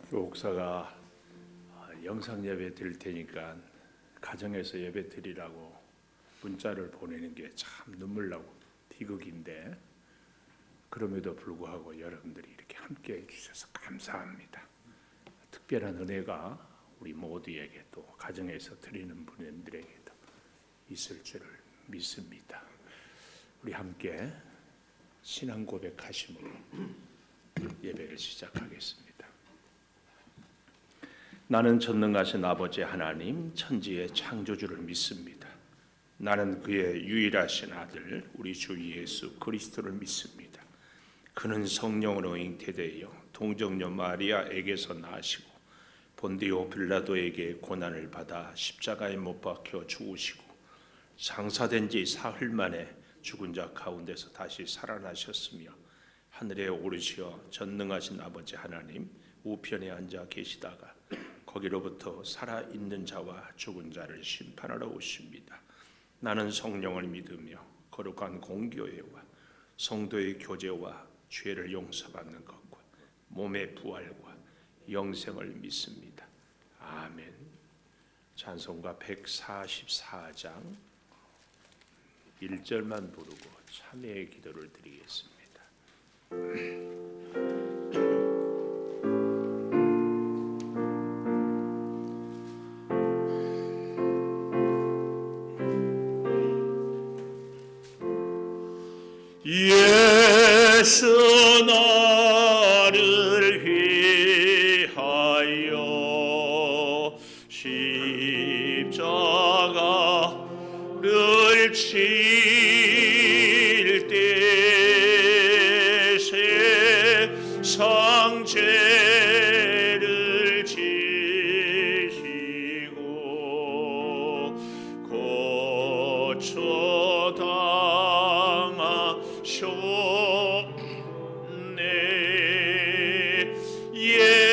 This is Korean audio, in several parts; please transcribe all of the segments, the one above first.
목사가 영상 예배 드릴 테니까 가정에서 예배 드리라고 문자를 보내는 게 참 눈물 나고 비극인데, 그럼에도 불구하고 여러분들이 이렇게 함께 해주셔서 감사합니다. 특별한 은혜가 우리 모두에게, 또 가정에서 드리는 분들에게도 있을 줄을 믿습니다. 우리 함께 신앙 고백하심으로 예배를 시작하겠습니다. 나는 전능하신 아버지 하나님, 천지의 창조주를 믿습니다. 나는 그의 유일하신 아들 우리 주 예수 그리스도를 믿습니다. 그는 성령으로 잉태되어 동정녀 마리아에게서 나시고 본디오 빌라도에게 고난을 받아 십자가에 못 박혀 죽으시고 장사된 지 사흘 만에 죽은 자 가운데서 다시 살아나셨으며 하늘에 오르시어 전능하신 아버지 하나님 우편에 앉아 계시다가 거기로부터 살아있는 자와 죽은 자를 심판하러 오십니다. 나는 성령을 믿으며 거룩한 공교회와 성도의 교제와 죄를 용서받는 것과 몸의 부활과 영생을 믿습니다. 아멘. 찬송가 144장 1절만 부르고 참회의 기도를 드리겠습니다. 예수 나를 위하여 십자가를 칠 때 세상 죄를 지시고 고쳐 당하셨네. 예수님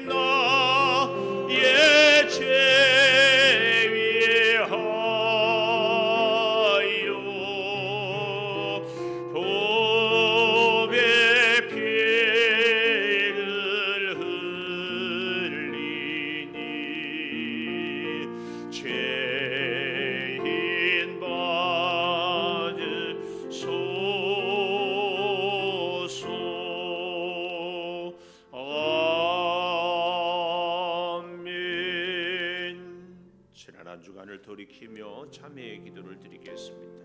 나의 죄 위하여 보배 피를 흘리니 죄인 받으소서. 아멘. 지난 한 주간을 돌이키며 참회의 기도를 드리겠습니다.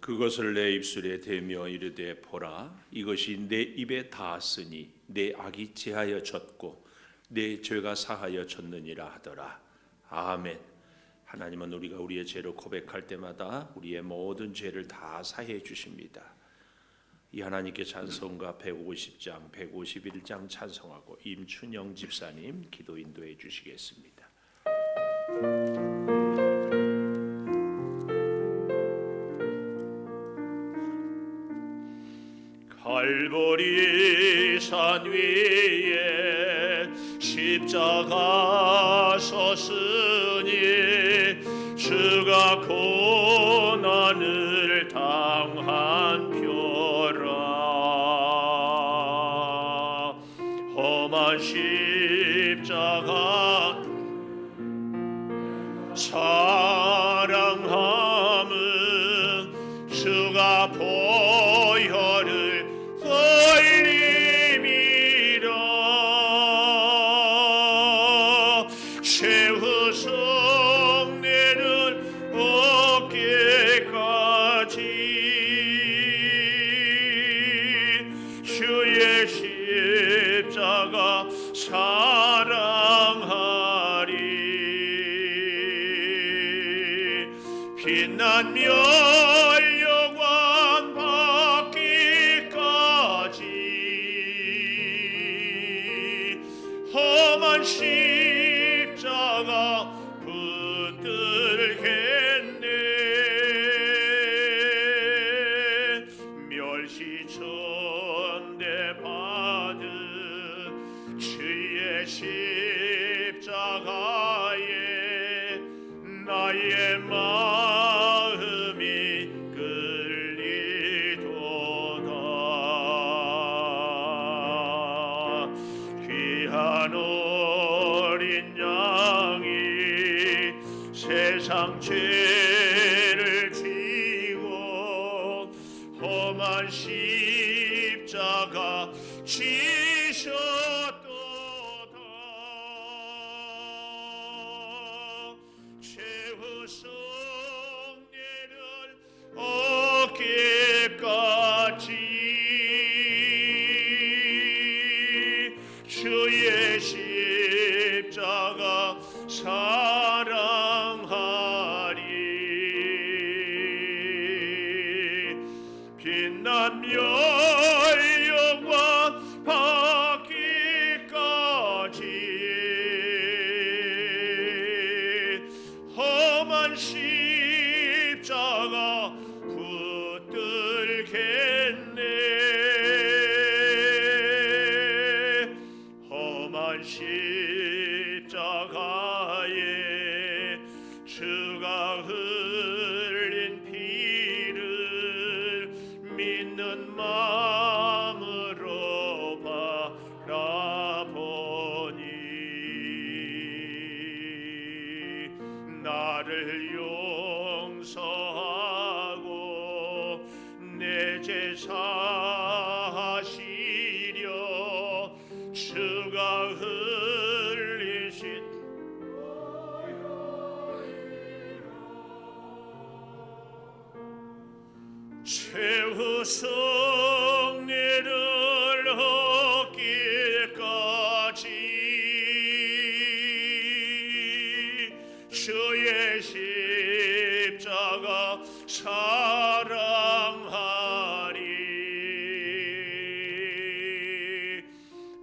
그것을 내 입술에 대며 이르되 보라, 이것이 내 입에 닿았으니 내 악이 제하여 졌고 내 죄가 사하여 졌느니라 하더라. 아멘. 하나님은 우리가 우리의 죄를 고백할 때마다 우리의 모든 죄를 다 사해 주십니다. 이 하나님께 찬송가 150장 151장 찬송하고 임춘영 집사님 기도 인도해 주시겠습니다. 갈보리 산 위에 십자가 섰으니 주가 고난을 당한 표라. 험한 십자가 사랑함은 주가 보혈을 흘림이라. 최후 성례는 어깨까지 주의 십자가 사랑 십자가에 나의 마음이 끌리도다. 귀한 어린 양이 세상 죄를 지고 험한 십자가 지셨도다. 최후 성례를 얻기까지 주의 십자가 사랑하리. 빛난 멸령과 받기까지 험한 십자가 붙들겠네. 험한 십자가에 주가 흘린 피를 믿는 마음으로 바라보니 나를 용서하고 내 죄 사하시려 주가 흘리신 최후 성례를 얻기까지 주의 십자가 사랑하리.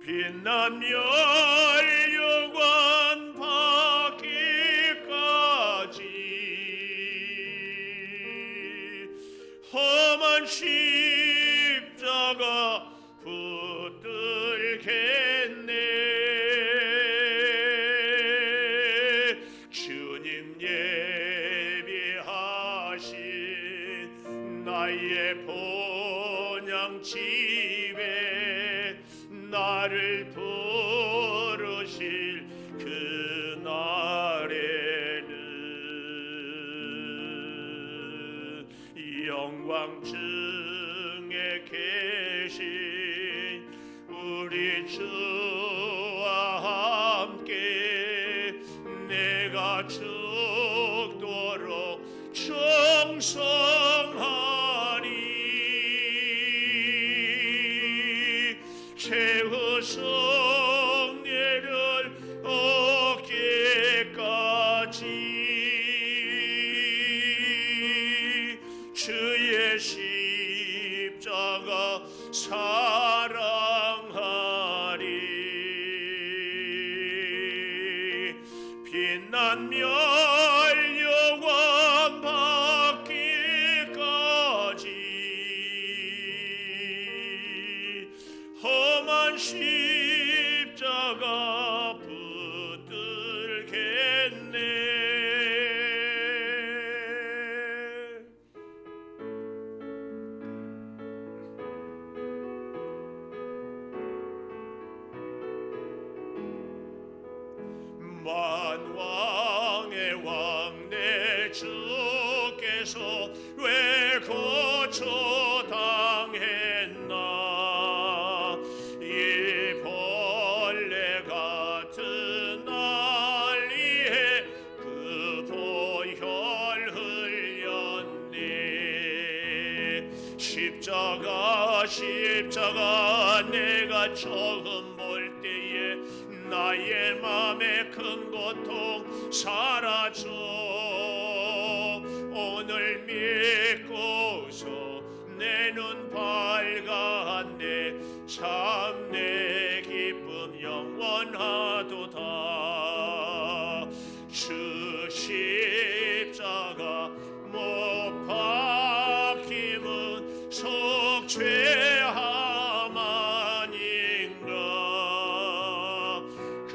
빛난 멸령관 받기까지 험한 십자가 붙들겠네. 주님 예비하신 나의 본향 집에 나를 부르실 그날에는 영광 중에 계신 우리 주와 함께 내가 죽도록 충성하리. 최후 성례를 얻기까지 주의 십자가 사랑하리. 빛난 멸령관 받기까지 험한 십자가 붙들겠네. 만왕의 왕 내 주께서 왜 고초당했나. 이 벌레 같은 난리에 그 보혈 흘렸네. 십자가 내가 처음 볼 때에 나의 맘에 큰 고통 사라져. 오늘 믿고서 내 눈 밝았네. 참 내 기쁨 영원하도다. 주 십자가 못 박힘은 속죄함 아닌가. 그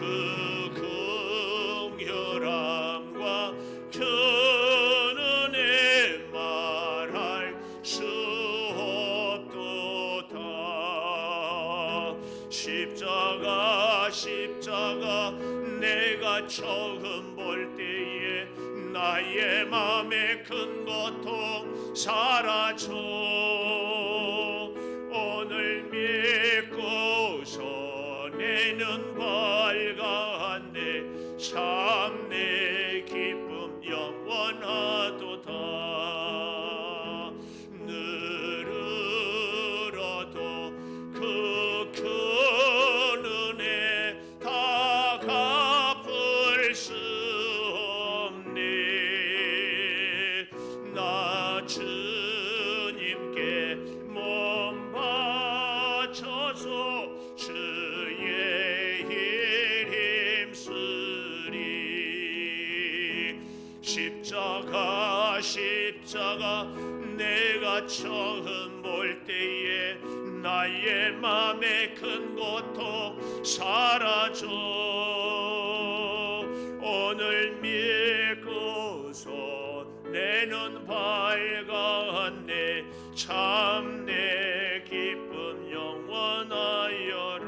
십자가 십자가 내가 처음 볼 때에 나의 맘의 큰 고통 사라져 오늘 믿고서 내는 밝았네 참 내 기쁨 영원하도다 늘으로도 그 큰 은혜 다 갚을 수 없네 나 주님께 몸 바쳐서 주의 일 힘쓰리 십자가 십자가 내가 처음 볼 때에 나의 맘의 큰 고통 사라져 오늘 믿고서 내 눈 밝았네 참 내 기쁨 영원하여라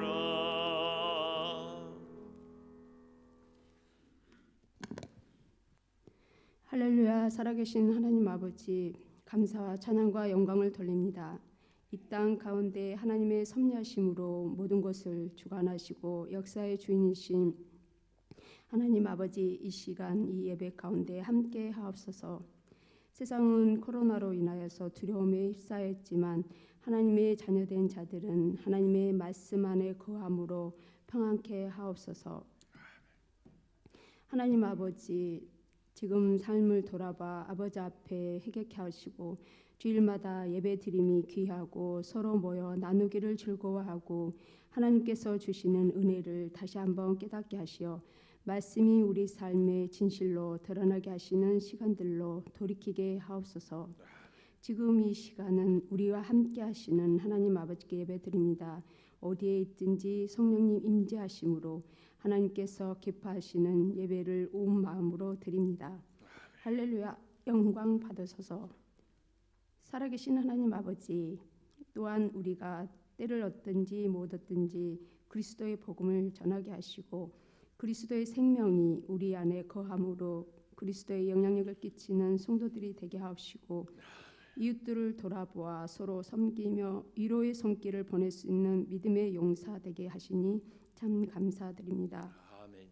할렐루야. 살아계신 하나님 아버지, 감사와 찬양과 영광을 돌립니다. 이 땅 가운데 하나님의 섭리하심으로 모든 것을 주관하시고 역사의 주인이신 하나님 아버지, 이 시간 이 예배 가운데 함께 하옵소서. 세상은 코로나로 인하여서 두려움에 휩싸였지만 하나님의 자녀된 자들은 하나님의 말씀 안에 거함으로 평안케 하옵소서. 하나님 아버지, 지금 삶을 돌아봐 아버지 앞에 회개케 하시고 주일마다 예배드림이 귀하고 서로 모여 나누기를 즐거워하고 하나님께서 주시는 은혜를 다시 한번 깨닫게 하시어 말씀이 우리 삶의 진실로 드러나게 하시는 시간들로 돌이키게 하옵소서. 지금 이 시간은 우리와 함께 하시는 하나님 아버지께 예배드립니다. 어디에 있든지 성령님 임재하심으로 하나님께서 기뻐하시는 예배를 온 마음으로 드립니다. 할렐루야. 영광 받으소서. 살아계신 하나님 아버지, 또한 우리가 때를 얻든지 못 얻든지 그리스도의 복음을 전하게 하시고 그리스도의 생명이 우리 안에 거함으로 그리스도의 영향력을 끼치는 성도들이 되게 하옵시고 이웃들을 돌아보아 서로 섬기며 위로의 손길을 보낼 수 있는 믿음의 용사 되게 하시니 참 감사드립니다. 아멘.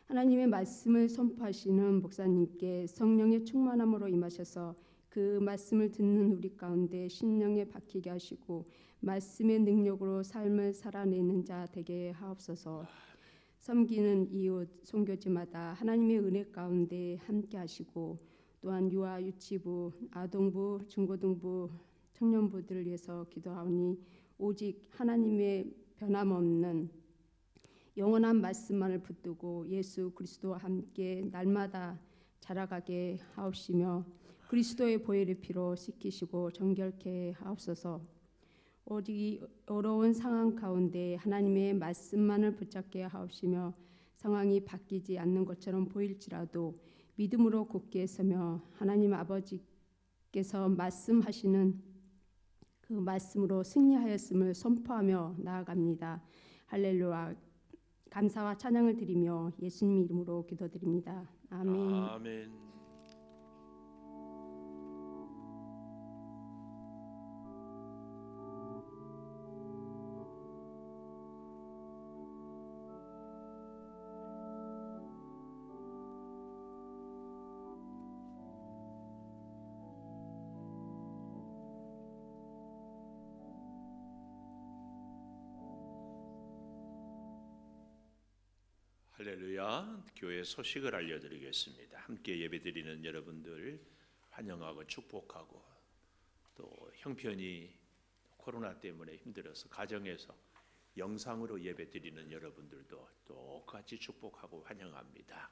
하나님의 말씀을 선포하시는 목사님께 성령의 충만함으로 임하셔서 그 말씀을 듣는 우리 가운데 심령에 박히게 하시고 말씀의 능력으로 삶을 살아내는 자 되게 하옵소서. 섬기는 이웃 선교지마다 하나님의 은혜 가운데 함께 하시고 또한 유아 유치부, 아동부, 중고등부, 청년부들을 위해서 기도하오니 오직 하나님의 변함없는 영원한 말씀만을 붙들고 예수 그리스도와 함께 날마다 자라가게 하옵시며 그리스도의 보혈의 피로 씻기시고 정결케 하옵소서. 오직 이 어려운 상황 가운데 하나님의 말씀만을 붙잡게 하옵시며 상황이 바뀌지 않는 것처럼 보일지라도 믿음으로 굳게 서며 하나님 아버지께서 말씀하시는 그 말씀으로 승리하였음을 선포하며 나아갑니다. 할렐루야. 감사와 찬양을 드리며 예수님 이름으로 기도드립니다. 아멘. 아멘. 할렐루야. 교회 소식을 알려드리겠습니다. 함께 예배드리는 여러분들 환영하고 축복하고 또 형편이 코로나 때문에 힘들어서 가정에서 영상으로 예배드리는 여러분들도 똑같이 축복하고 환영합니다.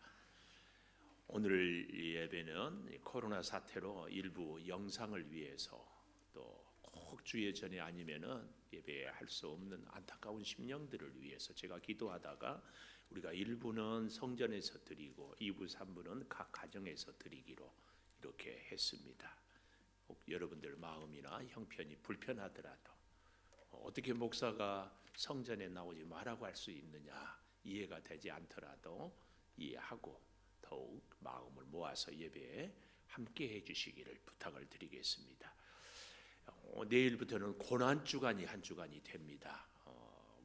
오늘 예배는 코로나 사태로 일부 영상을 위해서 또 꼭 주의 전에 아니면은 예배할 수 없는 안타까운 심령들을 위해서 제가 기도하다가 우리가 1부는 성전에서 드리고 2부, 3부는 각 가정에서 드리기로 이렇게 했습니다. 혹 여러분들 마음이나 형편이 불편하더라도 어떻게 목사가 성전에 나오지 말라고 할 수 있느냐, 이해가 되지 않더라도 이해하고 더욱 마음을 모아서 예배에 함께 해주시기를 부탁을 드리겠습니다. 내일부터는 고난 주간이 한 주간이 됩니다.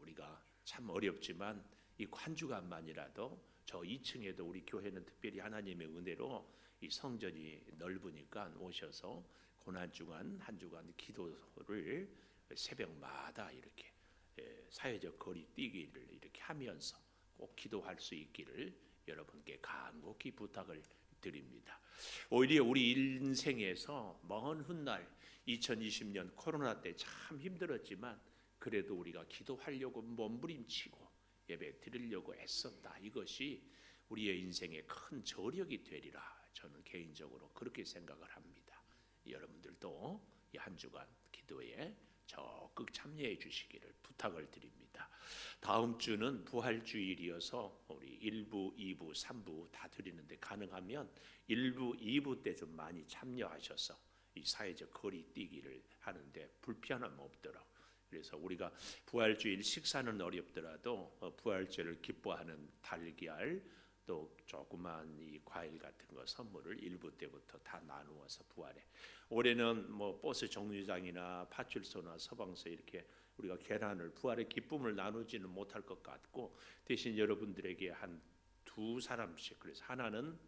우리가 참 어렵지만 이 한 주간만이라도 저 2층에도 우리 교회는 특별히 하나님의 은혜로 이 성전이 넓으니까 오셔서 고난 주간 한 주간 기도를 새벽마다 이렇게 사회적 거리 뛰기를 이렇게 하면서 꼭 기도할 수 있기를 여러분께 간곡히 부탁을 드립니다. 오히려 우리 인생에서 먼 훗날 2020년 코로나 때 참 힘들었지만 그래도 우리가 기도하려고 몸부림치고 예배 드리려고 애썼다. 이것이 우리의 인생의 큰 저력이 되리라. 저는 개인적으로 그렇게 생각을 합니다. 여러분들도 이 한 주간 기도에 적극 참여해 주시기를 부탁을 드립니다. 다음 주는 부활주일이어서 우리 1부, 2부, 3부 다 드리는데 가능하면 1부, 2부 때 좀 많이 참여하셔서 이 사회적 거리 뛰기를 하는데 불편함 없도록, 그래서 우리가 부활주일 식사는 어렵더라도 부활절을 기뻐하는 달걀 또 조그만 이 과일 같은 거 선물을 1부 때부터 다 나누어서 부활해. 올해는 뭐 버스 정류장이나 파출소나 서방서 이렇게 우리가 계란을 부활의 기쁨을 나누지는 못할 것 같고 대신 여러분들에게 한 2사람씩, 그래서 하나는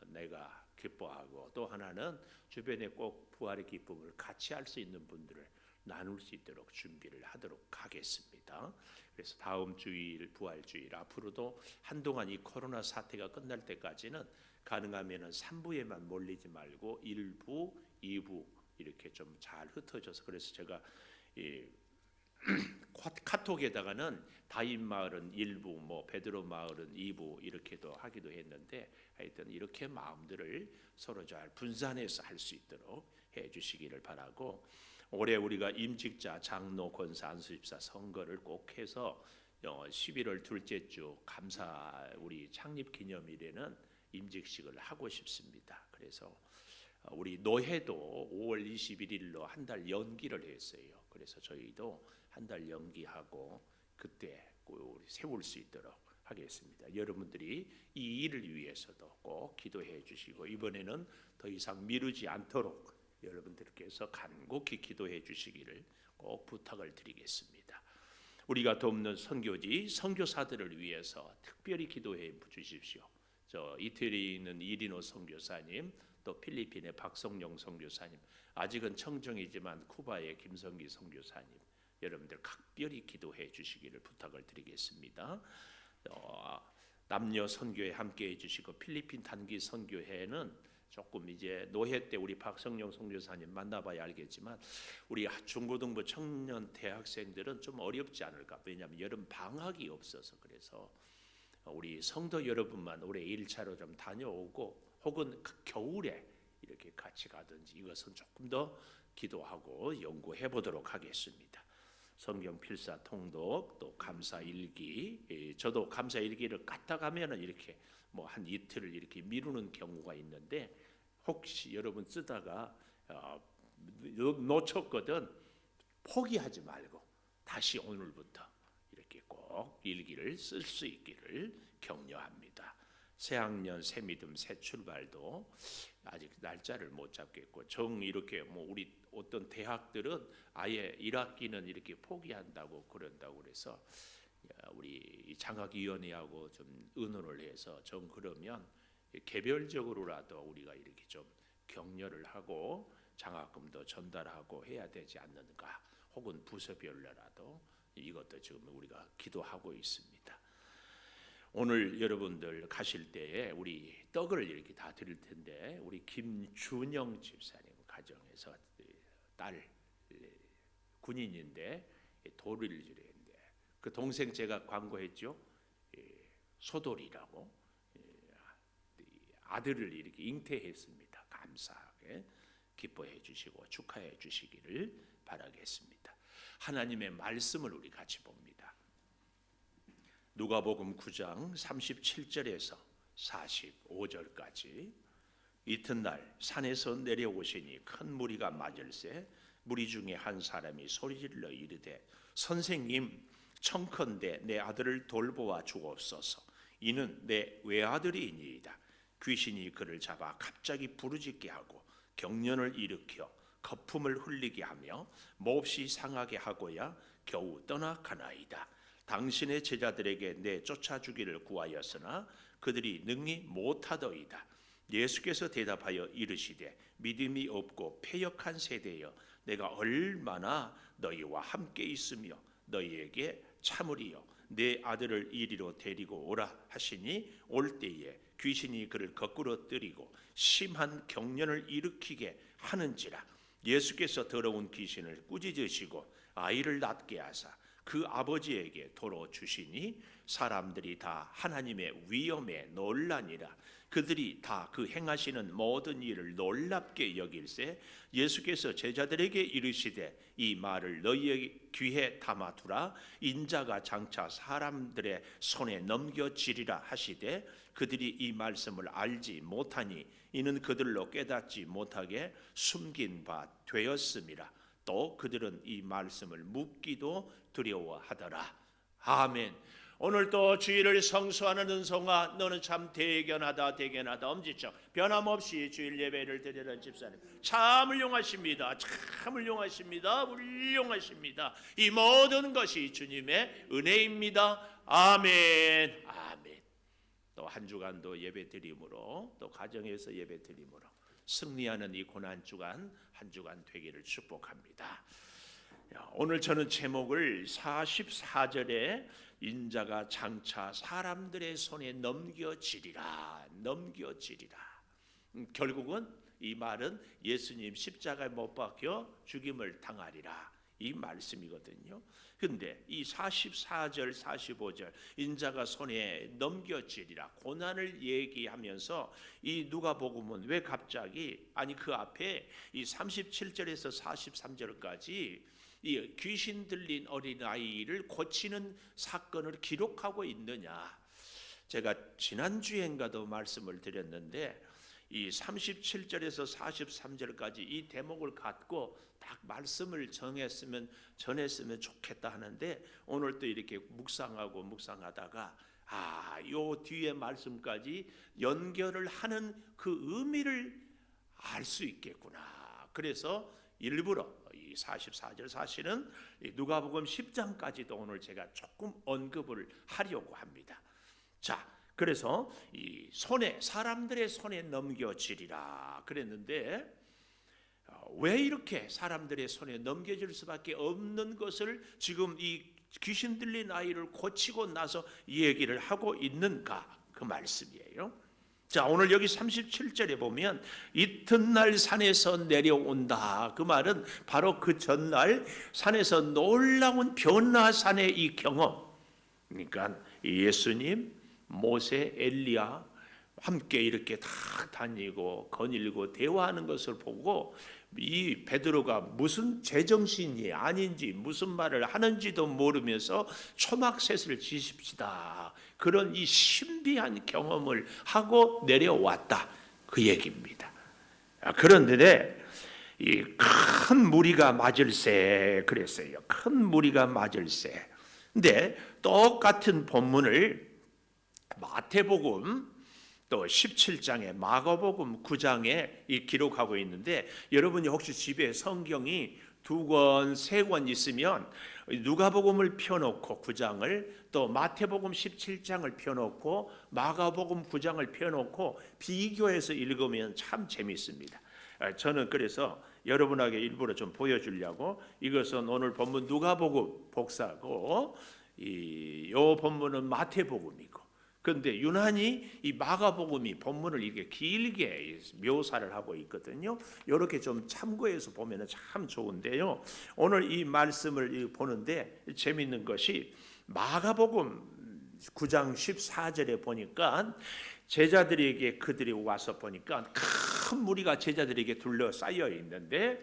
내가 기뻐하고 또 하나는 주변에 꼭 부활의 기쁨을 같이 할 수 있는 분들을 나눌 수 있도록 준비를 하도록 하겠습니다. 그래서 다음 주일 부활주일 앞으로도 한동안 이 코로나 사태가 끝날 때까지는 가능하면은 3부에만 몰리지 말고 1부, 2부 이렇게 좀 잘 흩어져서, 그래서 제가 이 카톡에다가는 다인마을은 1부, 뭐 베드로 마을은 2부 이렇게도 하기도 했는데 하여튼 이렇게 마음들을 서로 잘 분산해서 할 수 있도록 해주시기를 바라고, 올해 우리가 임직자, 장로, 권사, 안수집사 선거를 꼭 해서 11월 둘째 주 감사 우리 창립 기념일에는 임직식을 하고 싶습니다. 그래서 우리 노회도 5월 21일로 한 달 연기를 했어요. 그래서 저희도 한 달 연기하고 그때 우리 세울 수 있도록 하겠습니다. 여러분들이 이 일을 위해서도 꼭 기도해 주시고 이번에는 더 이상 미루지 않도록 여러분들께서 간곡히 기도해 주시기를 꼭 부탁을 드리겠습니다. 우리가 돕는 선교지 선교사들을 위해서 특별히 기도해 주십시오. 저 이태리에 있는 이리노 선교사님, 또 필리핀의 박성영 선교사님, 아직은 청정이지만 쿠바의 김성기 선교사님, 여러분들 각별히 기도해 주시기를 부탁을 드리겠습니다. 남녀 선교회 함께 해주시고 필리핀 단기 선교회는 조금 이제 노회 때 우리 박성영 선교사님 만나봐야 알겠지만 우리 중고등부 청년 대학생들은 좀 어렵지 않을까. 왜냐하면 여름 방학이 없어서. 그래서 우리 성도 여러분만 올해 1차로 좀 다녀오고 혹은 그 겨울에 이렇게 같이 가든지 이것은 조금 더 기도하고 연구해 보도록 하겠습니다. 성경 필사 통독 또 감사 일기, 저도 감사 일기를 갖다 가면은 이렇게 뭐 한 이틀을 이렇게 미루는 경우가 있는데 혹시 여러분 쓰다가 놓쳤거든 포기하지 말고 다시 오늘부터 이렇게 꼭 일기를 쓸 수 있기를 격려합니다. 새학년, 새믿음, 새 출발도 아직 날짜를 못 잡겠고 이렇게 뭐 우리 어떤 대학들은 아예 1학기는 이렇게 포기한다고 그런다고 그래서 우리 장학위원회하고 좀 의논을 해서 그러면 개별적으로라도 우리가 이렇게 좀 격려를 하고 장학금도 전달하고 해야 되지 않는가, 혹은 부서별로라도 이것도 지금 우리가 기도하고 있습니다. 오늘 여러분들 가실 때에 우리 떡을 이렇게 다 드릴 텐데 우리 김준영 집사님 가정에서 딸 군인인데 돌을 주려는데 그 동생 제가 광고했죠. 소돌이라고 아들을 이렇게 잉태했습니다. 감사하게 기뻐해 주시고 축하해 주시기를 바라겠습니다. 하나님의 말씀을 우리 같이 봅니다. 누가복음 9장 37절에서 45절까지 이튿날 산에서 내려오시니 큰 무리가 맞을새 무리 중에 한 사람이 소리질러 이르되 선생님 청컨대 내 아들을 돌보아 주옵소서. 이는 내 외아들이니이다. 귀신이 그를 잡아 갑자기 부르짖게 하고 경련을 일으켜 거품을 흘리게 하며 몹시 상하게 하고야 겨우 떠나가나이다. 당신의 제자들에게 내 쫓아주기를 구하였으나 그들이 능히 못하더이다. 예수께서 대답하여 이르시되 믿음이 없고 패역한 세대여 내가 얼마나 너희와 함께 있으며 너희에게 참으리요 내 아들을 이리로 데리고 오라 하시니 올 때에 귀신이 그를 거꾸로 뜨리고 심한 경련을 일으키게 하는지라. 예수께서 더러운 귀신을 꾸짖으시고 아이를 낫게 하사 그 아버지에게 도로 주시니 사람들이 다 하나님의 위엄에 놀라니라. 그들이 다 그 행하시는 모든 일을 놀랍게 여길세 예수께서 제자들에게 이르시되 이 말을 너희의 귀에 담아두라. 인자가 장차 사람들의 손에 넘겨지리라 하시되 그들이 이 말씀을 알지 못하니 이는 그들로 깨닫지 못하게 숨긴 바 되었음이라. 또 그들은 이 말씀을 묻기도 두려워하더라. 아멘. 오늘 또 주일을 성수하는 은성아, 너는 참 대견하다 엄지척 변함없이 주일 예배를 드리는 집사님 참 훌륭하십니다. 참 훌륭하십니다. 훌륭하십니다. 이 모든 것이 주님의 은혜입니다. 아멘. 아멘. 또 한 주간도 예배 드림으로 또 가정에서 예배 드림으로 승리하는 이 고난 주간 한 주간 되기를 축복합니다. 오늘 저는 제목을 44절에 인자가 장차 사람들의 손에 넘겨지리라. 결국은 이 말은 예수님 십자가에 못 박혀 죽임을 당하리라 이 말씀이거든요. 근데 이 44절 45절 인자가 손에 넘겨지리라 고난을 얘기하면서 이 누가복음은 왜 갑자기 그 앞에 이 37절에서 43절까지 이 귀신 들린 어린아이를 고치는 사건을 기록하고 있느냐. 제가 지난주엔가도 말씀을 드렸는데 이 37절에서 43절까지 이 대목을 갖고 딱 말씀을 전했으면 좋겠다 하는데 오늘 또 이렇게 묵상하다가 요 뒤에 말씀까지 연결을 하는 그 의미를 알 수 있겠구나. 그래서 일부러 이 44절 사실은 누가복음 10장까지도 오늘 제가 조금 언급을 하려고 합니다. 자, 그래서 이 사람들의 손에 넘겨지리라 그랬는데 왜 이렇게 사람들의 손에 넘겨질 수밖에 없는 것을 지금 이 귀신 들린 아이를 고치고 나서 얘기를 하고 있는가 그 말씀이에요. 자, 오늘 여기 37절에 보면 이튿날 산에서 내려온다. 그 말은 바로 그 전날 산에서 놀라운 변화산의 이 경험. 그러니까 예수님, 모세, 엘리야 함께 이렇게 다 다니고 거닐고 대화하는 것을 보고 이 베드로가 무슨 제정신이 아닌지 무슨 말을 하는지도 모르면서 초막셋을 지십시다. 그런 이 신비한 경험을 하고 내려왔다. 그 얘기입니다. 그런데 이 큰 무리가 맞을세 그랬어요. 큰 무리가 맞을세. 근데 똑같은 본문을 마태복음 또 17장에 마가복음 9장에 이 기록하고 있는데 여러분이 혹시 집에 성경이 2권, 3권 있으면 누가복음을 펴놓고 9장을 또 마태복음 17장을 펴놓고 마가복음 9장을 펴놓고 비교해서 읽으면 참 재미있습니다. 저는 그래서 여러분에게 일부러 좀 보여주려고 이것은 오늘 본문 누가복음 복사고 요 본문은 마태복음이고 그런데 유난히 이 마가복음이 본문을 이렇게 길게 묘사를 하고 있거든요. 이렇게 좀 참고해서 보면 참 좋은데요. 오늘 이 말씀을 보는데 재미있는 것이 마가복음 9장 14절에 보니까 제자들에게 그들이 와서 보니까 큰 무리가 제자들에게 둘러싸여 있는데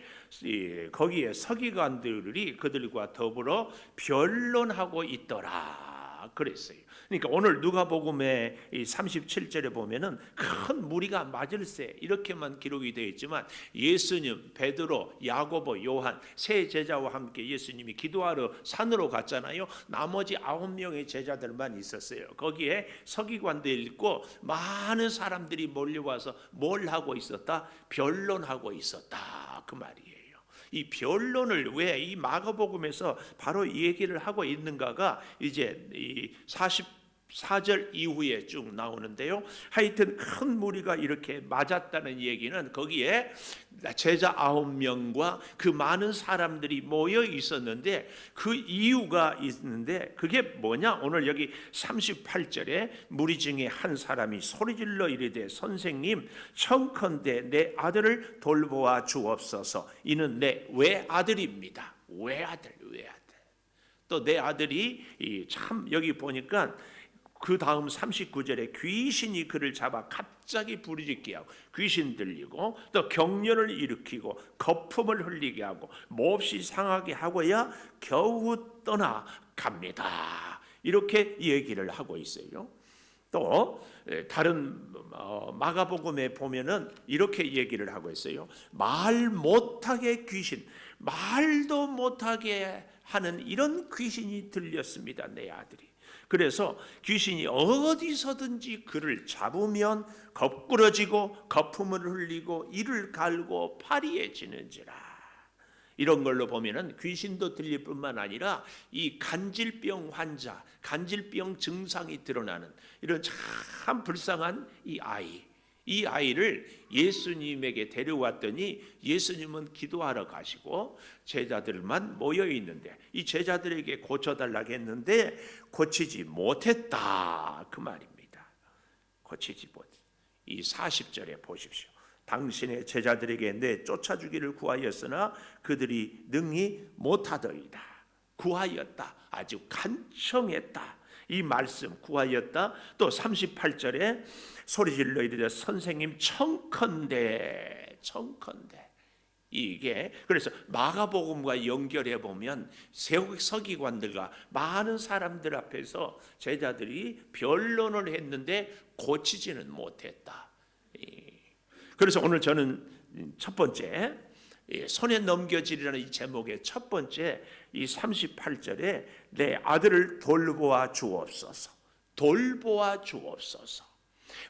거기에 서기관들이 그들과 더불어 변론하고 있더라. 그랬어요. 그러니까 오늘 누가복음의 이 37절에 보면은 큰 무리가 맞을세 이렇게만 기록이 되어 있지만 예수님, 베드로, 야고보, 요한 세 제자와 함께 예수님이 기도하러 산으로 갔잖아요. 나머지 9명의 제자들만 있었어요. 거기에 서기관들 있고 많은 사람들이 몰려와서 뭘 하고 있었다? 변론하고 있었다 그 말이에요. 이 변론을 왜 이 마가복음에서 바로 이 얘기를 하고 있는가가 이제 이 44절 이후에 쭉 나오는데요. 하여튼 큰 무리가 이렇게 맞았다는 얘기는 거기에 제자 9명과 그 많은 사람들이 모여 있었는데 그 이유가 있는데 그게 뭐냐? 오늘 여기 38절에 무리 중에 한 사람이 소리질러 이르되 선생님 청컨대 내 아들을 돌보아 주옵소서. 이는 내 외아들입니다. 외아들. 또 내 아들이 참 여기 보니까 그 다음 39절에 귀신이 그를 잡아 갑자기 부르짖게 하고 귀신 들리고 또 경련을 일으키고 거품을 흘리게 하고 몹시 상하게 하고야 겨우 떠나갑니다. 이렇게 얘기를 하고 있어요. 또 다른 마가복음에 보면은 이렇게 얘기를 하고 있어요. 말 못하게 귀신, 말도 못하게 하는 이런 귀신이 들렸습니다. 내 아들이. 그래서 귀신이 어디서든지 그를 잡으면 거꾸러지고 거품을 흘리고 이를 갈고 파리해지는지라. 이런 걸로 보면은 귀신도 들릴 뿐만 아니라 이 간질병 환자, 간질병 증상이 드러나는 이런 참 불쌍한 이 아이를 예수님에게 데려왔더니 예수님은 기도하러 가시고 제자들만 모여 있는데 이 제자들에게 고쳐달라고 했는데 고치지 못했다 그 말입니다. 고치지 못. 이 40절에 보십시오. 당신의 제자들에게 내 쫓아주기를 구하였으나 그들이 능히 못하더이다. 구하였다. 아주 간청했다. 이 말씀 구하였다. 또 38절에 소리질러 이르되 선생님 청컨대 이게 그래서 마가복음과 연결해 보면 서기관들과 많은 사람들 앞에서 제자들이 변론을 했는데 고치지는 못했다. 그래서 오늘 저는 첫 번째 손에 넘겨지리라는 이 제목의 첫 번째 이 38절에 내 아들을 돌보아 주옵소서. 돌보아 주옵소서.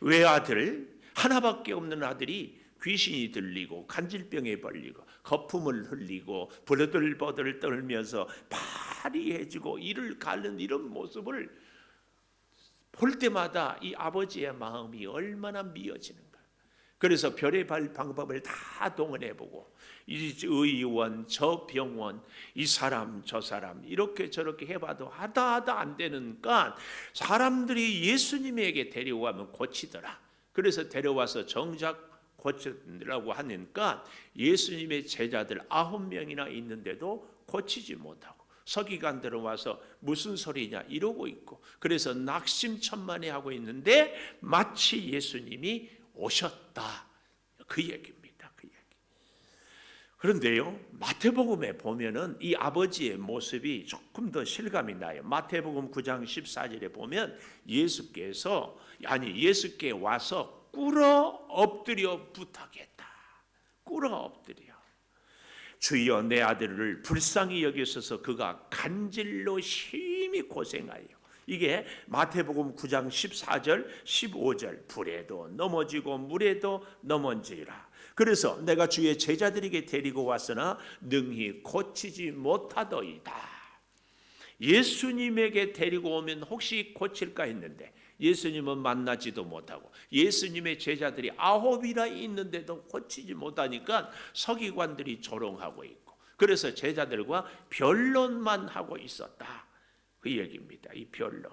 외아들 하나밖에 없는 아들이 귀신이 들리고 간질병에 걸리고 거품을 흘리고 버들버들 떨면서 파리해지고 이를 가는 이런 모습을 볼 때마다 이 아버지의 마음이 얼마나 미어지는가. 그래서 별의별 방법을 다 동원해보고 이 의원, 저 병원, 이 사람, 저 사람 이렇게 저렇게 해봐도 하다 안 되니까 사람들이 예수님에게 데려가면 고치더라. 그래서 데려와서 정작 고치라고 하니까 예수님의 제자들 9명이나 있는데도 고치지 못하고 서기관들은 와서 무슨 소리냐 이러고 있고 그래서 낙심천만해하고 있는데 마치 예수님이 오셨다 그 얘기입니다. 그 얘기. 그런데요 마태복음에 보면은 이 아버지의 모습이 조금 더 실감이 나요. 마태복음 9장 14절에 보면 예수께 와서 꿇어 엎드려 부탁했다. 꿇어 엎드려. 주여 내 아들을 불쌍히 여기셔서 그가 간질로 심히 고생하여. 이게 마태복음 9장 14절 15절 불에도 넘어지고 물에도 넘어지라. 그래서 내가 주의 제자들에게 데리고 왔으나 능히 고치지 못하더이다. 예수님에게 데리고 오면 혹시 고칠까 했는데 예수님은 만나지도 못하고 예수님의 제자들이 9이나 있는데도 고치지 못하니까 서기관들이 조롱하고 있고 그래서 제자들과 변론만 하고 있었다. 그 얘기입니다. 이 변론.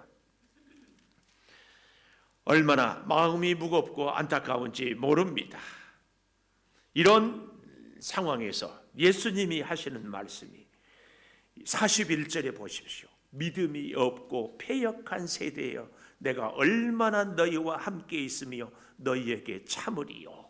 얼마나 마음이 무겁고 안타까운지 모릅니다. 이런 상황에서 예수님이 하시는 말씀이 41절에 보십시오. 믿음이 없고 패역한 세대여 내가 얼마나 너희와 함께 있으며 너희에게 참으리요.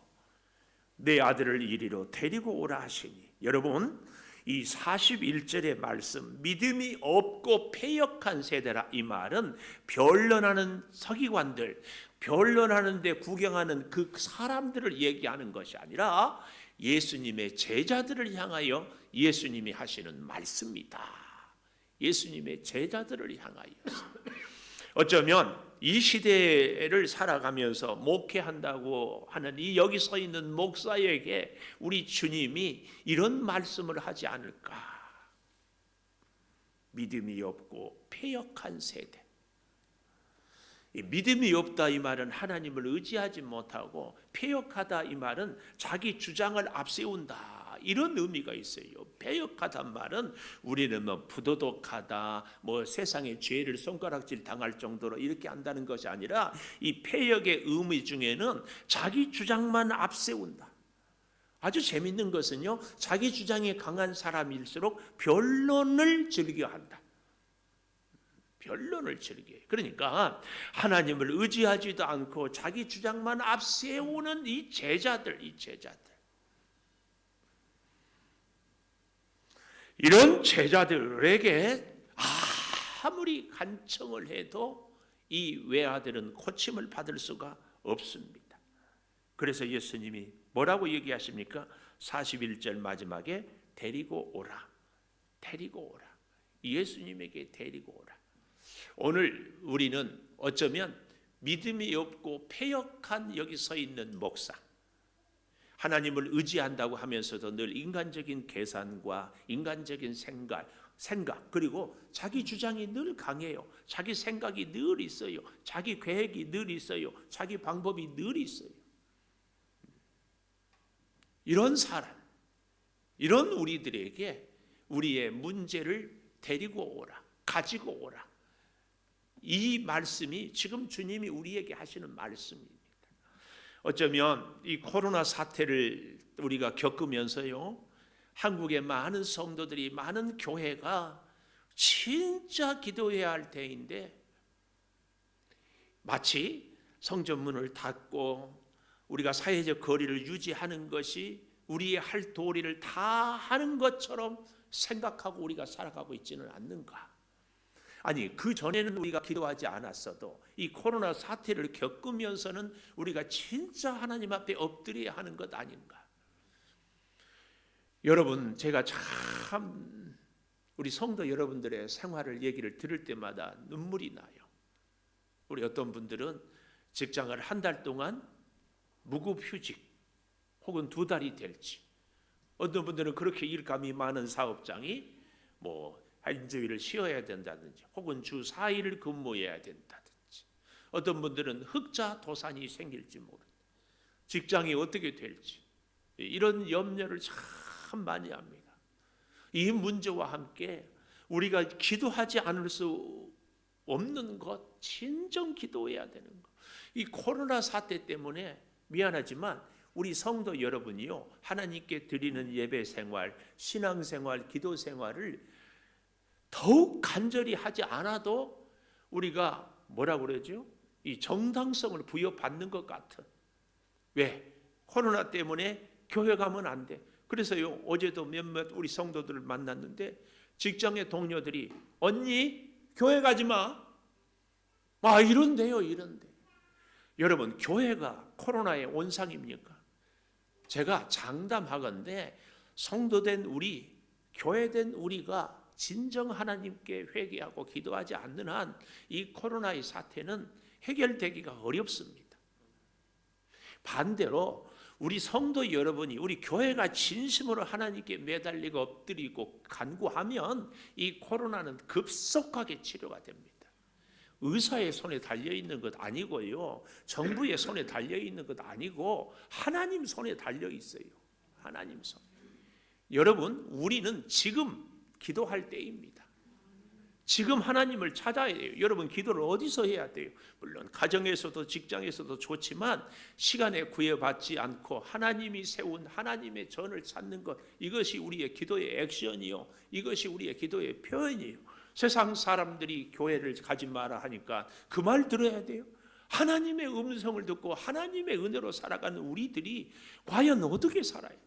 내 아들을 이리로 데리고 오라 하시니 여러분 이 41절의 말씀, 믿음이 없고 패역한 세대라, 이 말은 변론하는 서기관들, 변론하는데 구경하는 그 사람들을 얘기하는 것이 아니라 예수님의 제자들을 향하여 예수님이 하시는 말씀이다. 예수님의 제자들을 향하여. 어쩌면 이 시대를 살아가면서 목회한다고 하는 이 여기 서 있는 목사에게 우리 주님이 이런 말씀을 하지 않을까. 믿음이 없고 패역한 세대. 이 믿음이 없다 이 말은 하나님을 의지하지 못하고, 패역하다 이 말은 자기 주장을 앞세운다, 이런 의미가 있어요. 패역하단 말은 우리는 뭐 부도덕하다, 뭐 세상의 죄를 손가락질 당할 정도로 이렇게 한다는 것이 아니라, 이 패역의 의미 중에는 자기 주장만 앞세운다. 아주 재밌는 것은요, 자기 주장이 강한 사람일수록 변론을 즐겨한다. 변론을 즐겨요. 그러니까 하나님을 의지하지도 않고 자기 주장만 앞세우는 이 제자들, 이런 제자들에게 아무리 간청을 해도 이 외아들은 고침을 받을 수가 없습니다. 그래서 예수님이 뭐라고 얘기하십니까? 41절 마지막에 데리고 오라. 예수님에게 데리고 오라. 오늘 우리는 어쩌면 믿음이 없고 패역한 여기 서 있는 목사, 하나님을 의지한다고 하면서도 늘 인간적인 계산과 인간적인 생각 그리고 자기 주장이 늘 강해요. 자기 생각이 늘 있어요. 자기 계획이 늘 있어요. 자기 방법이 늘 있어요. 이런 사람, 이런 우리들에게 우리의 문제를 데리고 오라, 가지고 오라. 이 말씀이 지금 주님이 우리에게 하시는 말씀입니다. 어쩌면 이 코로나 사태를 우리가 겪으면서요, 한국의 많은 성도들이, 많은 교회가 진짜 기도해야 할 때인데, 마치 성전문을 닫고 우리가 사회적 거리를 유지하는 것이 우리의 할 도리를 다 하는 것처럼 생각하고 우리가 살아가고 있지는 않는가? 아니, 그 전에는 우리가 기도하지 않았어도 이 코로나 사태를 겪으면서는 우리가 진짜 하나님 앞에 엎드려야 하는 것 아닌가? 여러분, 제가 참 우리 성도 여러분들의 생활을 얘기를 들을 때마다 눈물이 나요. 우리 어떤 분들은 직장을 한 달 동안 무급휴직 혹은 2달이 될지, 어떤 분들은 그렇게 일감이 많은 사업장이 뭐 한주일을 쉬어야 된다든지 혹은 주 4일을 근무해야 된다든지, 어떤 분들은 흑자 도산이 생길지 모른다. 직장이 어떻게 될지, 이런 염려를 참 많이 합니다. 이 문제와 함께 우리가 기도하지 않을 수 없는 것, 진정 기도해야 되는 것. 이 코로나 사태 때문에 미안하지만 우리 성도 여러분이요, 하나님께 드리는 예배 생활, 신앙 생활, 기도 생활을 더욱 간절히 하지 않아도 우리가 뭐라고 그러죠? 이 정당성을 부여받는 것 같은. 왜? 코로나 때문에 교회 가면 안 돼. 그래서요, 어제도 몇몇 우리 성도들을 만났는데 직장의 동료들이 언니 교회 가지 마. 이런데요. 여러분, 교회가 코로나의 온상입니까? 제가 장담하건대 성도된 우리, 교회된 우리가 진정 하나님께 회개하고 기도하지 않는 한 이 코로나의 사태는 해결되기가 어렵습니다. 반대로 우리 성도 여러분이, 우리 교회가 진심으로 하나님께 매달리고 엎드리고 간구하면 이 코로나는 급속하게 치료가 됩니다. 의사의 손에 달려있는 것 아니고요, 정부의 손에 달려있는 것 아니고 하나님 손에 달려있어요. 하나님 손. 여러분, 우리는 지금 기도할 때입니다. 지금 하나님을 찾아야 돼요. 여러분, 기도를 어디서 해야 돼요? 물론 가정에서도 직장에서도 좋지만 시간에 구애받지 않고 하나님이 세운 하나님의 전을 찾는 것, 이것이 우리의 기도의 액션이요, 이것이 우리의 기도의 표현이에요. 세상 사람들이 교회를 가지 마라 하니까 그 말 들어야 돼요. 하나님의 음성을 듣고 하나님의 은혜로 살아가는 우리들이 과연 어떻게 살아야 돼요?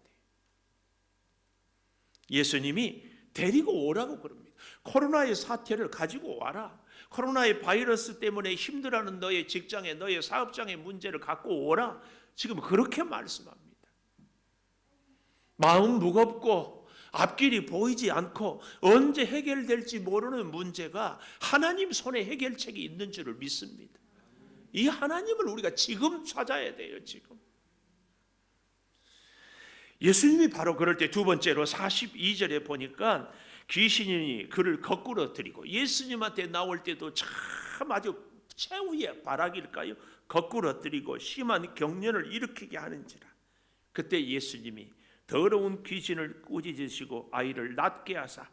예수님이 데리고 오라고 그럽니다. 코로나의 사태를 가지고 와라. 코로나의 바이러스 때문에 힘들어하는 너의 직장에, 너의 사업장의 문제를 갖고 오라. 지금 그렇게 말씀합니다. 마음 무겁고 앞길이 보이지 않고 언제 해결될지 모르는 문제가 하나님 손에 해결책이 있는 줄을 믿습니다. 이 하나님을 우리가 지금 찾아야 돼요. 지금 예수님이 바로 그럴 때 두 번째로 42절에 보니까 귀신이 그를 거꾸로 들이고, 예수님한테 나올 때도 참 아주 최후의 발악일까요? 거꾸로 들이고 심한 경련을 일으키게 하는지라. 그때 예수님이 더러운 귀신을 꾸짖으시고 아이를 낫게 하사,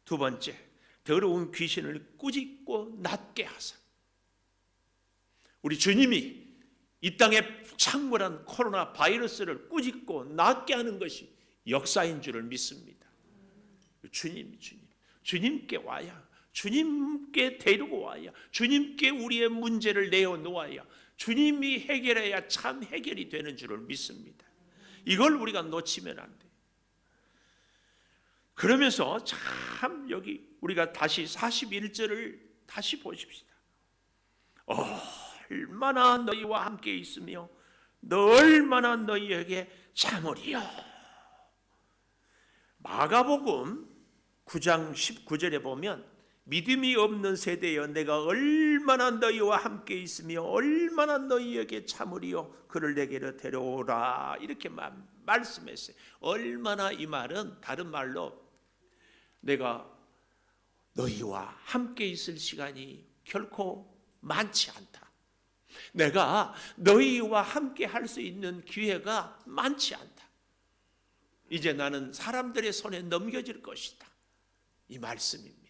두 번째, 더러운 귀신을 꾸짖고 낫게 하사. 우리 주님이 이 땅에 창궐한 코로나 바이러스를 꾸짖고 낫게 하는 것이 역사인 줄을 믿습니다. 주님께 와야, 주님께 데리고 와야, 주님께 우리의 문제를 내어놓아야 주님이 해결해야 참 해결이 되는 줄을 믿습니다. 이걸 우리가 놓치면 안 돼요. 그러면서 참 여기 우리가 다시 41절을 다시 보십시다. 얼마나 너희와 함께 있으며 너 얼마나 너희에게 참으리요. 마가복음 9장 19절에 보면 믿음이 없는 세대여 내가 얼마나 너희와 함께 있으며 얼마나 너희에게 참으리요 그를 내게로 데려오라 이렇게 말씀했어요. 얼마나, 이 말은 다른 말로 내가 너희와 함께 있을 시간이 결코 많지 않다. 내가 너희와 함께 할 수 있는 기회가 많지 않다. 이제 나는 사람들의 손에 넘겨질 것이다. 이 말씀입니다.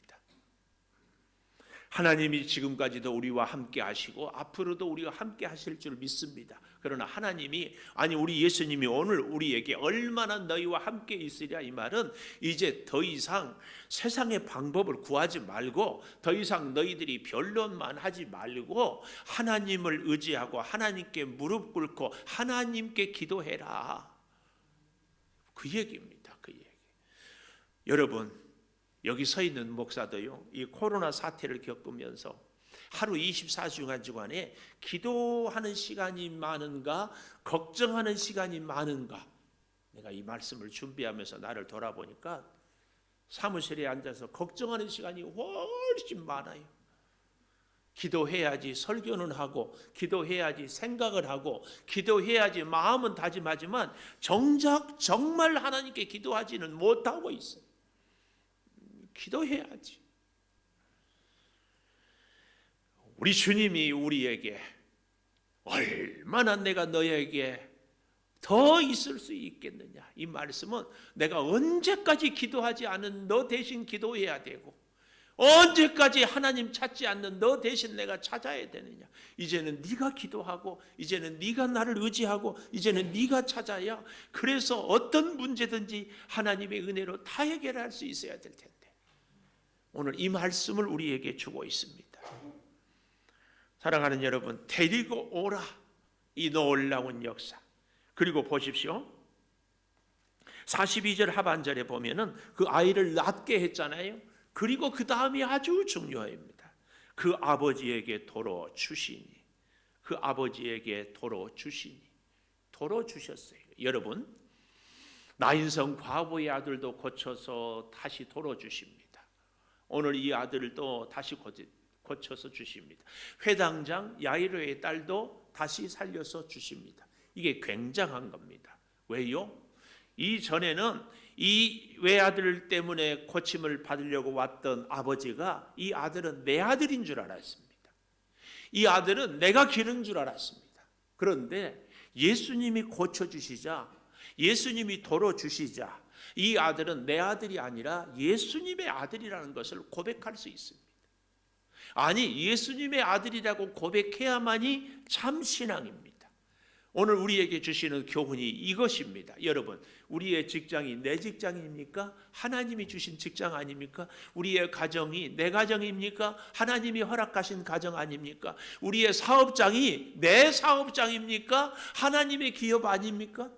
하나님이 지금까지도 우리와 함께 하시고 앞으로도 우리와 함께 하실 줄 믿습니다. 그러나 하나님이, 아니 우리 예수님이 오늘 우리에게 얼마나 너희와 함께 있으랴, 이 말은 이제 더 이상 세상의 방법을 구하지 말고 더 이상 너희들이 변론만 하지 말고 하나님을 의지하고 하나님께 무릎 꿇고 하나님께 기도해라. 그 얘기입니다. 그 얘기. 여러분, 여기 서 있는 목사도요, 이 코로나 사태를 겪으면서 하루 24시간 주간에 기도하는 시간이 많은가, 걱정하는 시간이 많은가. 내가 이 말씀을 준비하면서 나를 돌아보니까 사무실에 앉아서 걱정하는 시간이 훨씬 많아요. 기도해야지 설교는 하고, 기도해야지 생각을 하고, 기도해야지 마음은 다짐하지만 정작 정말 하나님께 기도하지는 못하고 있어요. 기도해야지. 우리 주님이 우리에게 얼마나 내가 너에게 더 있을 수 있겠느냐, 이 말씀은 내가 언제까지 기도하지 않은 너 대신 기도해야 되고, 언제까지 하나님 찾지 않는 너 대신 내가 찾아야 되느냐. 이제는 네가 기도하고, 이제는 네가 나를 의지하고, 이제는 네가 찾아야, 그래서 어떤 문제든지 하나님의 은혜로 다 해결할 수 있어야 될 텐데, 오늘 이 말씀을 우리에게 주고 있습니다. 사랑하는 여러분, 데리고 오라, 이 놀라운 역사. 그리고 보십시오, 42절 하반절에 보면은 그 아이를 낳게 했잖아요. 그리고 그 다음이 아주 중요합니다. 그 아버지에게 도로 주시니, 그 아버지에게 도로 주시니, 도로 주셨어요. 여러분, 나인성 과부의 아들도 고쳐서 다시 도로 주십니다. 오늘 이 아들도 다시 고쳐서 주십니다. 회당장 야이로의 딸도 다시 살려서 주십니다. 이게 굉장한 겁니다. 왜요? 이전에는 이 외아들 때문에 고침을 받으려고 왔던 아버지가 이 아들은 내 아들인 줄 알았습니다. 이 아들은 내가 기른 줄 알았습니다. 그런데 예수님이 고쳐주시자, 예수님이 도로 주시자, 이 아들은 내 아들이 아니라 예수님의 아들이라는 것을 고백할 수 있습니다. 아니, 예수님의 아들이라고 고백해야만이 참 신앙입니다. 오늘 우리에게 주시는 교훈이 이것입니다. 여러분, 우리의 직장이 내 직장입니까? 하나님이 주신 직장 아닙니까? 우리의 가정이 내 가정입니까? 하나님이 허락하신 가정 아닙니까? 우리의 사업장이 내 사업장입니까? 하나님의 기업 아닙니까?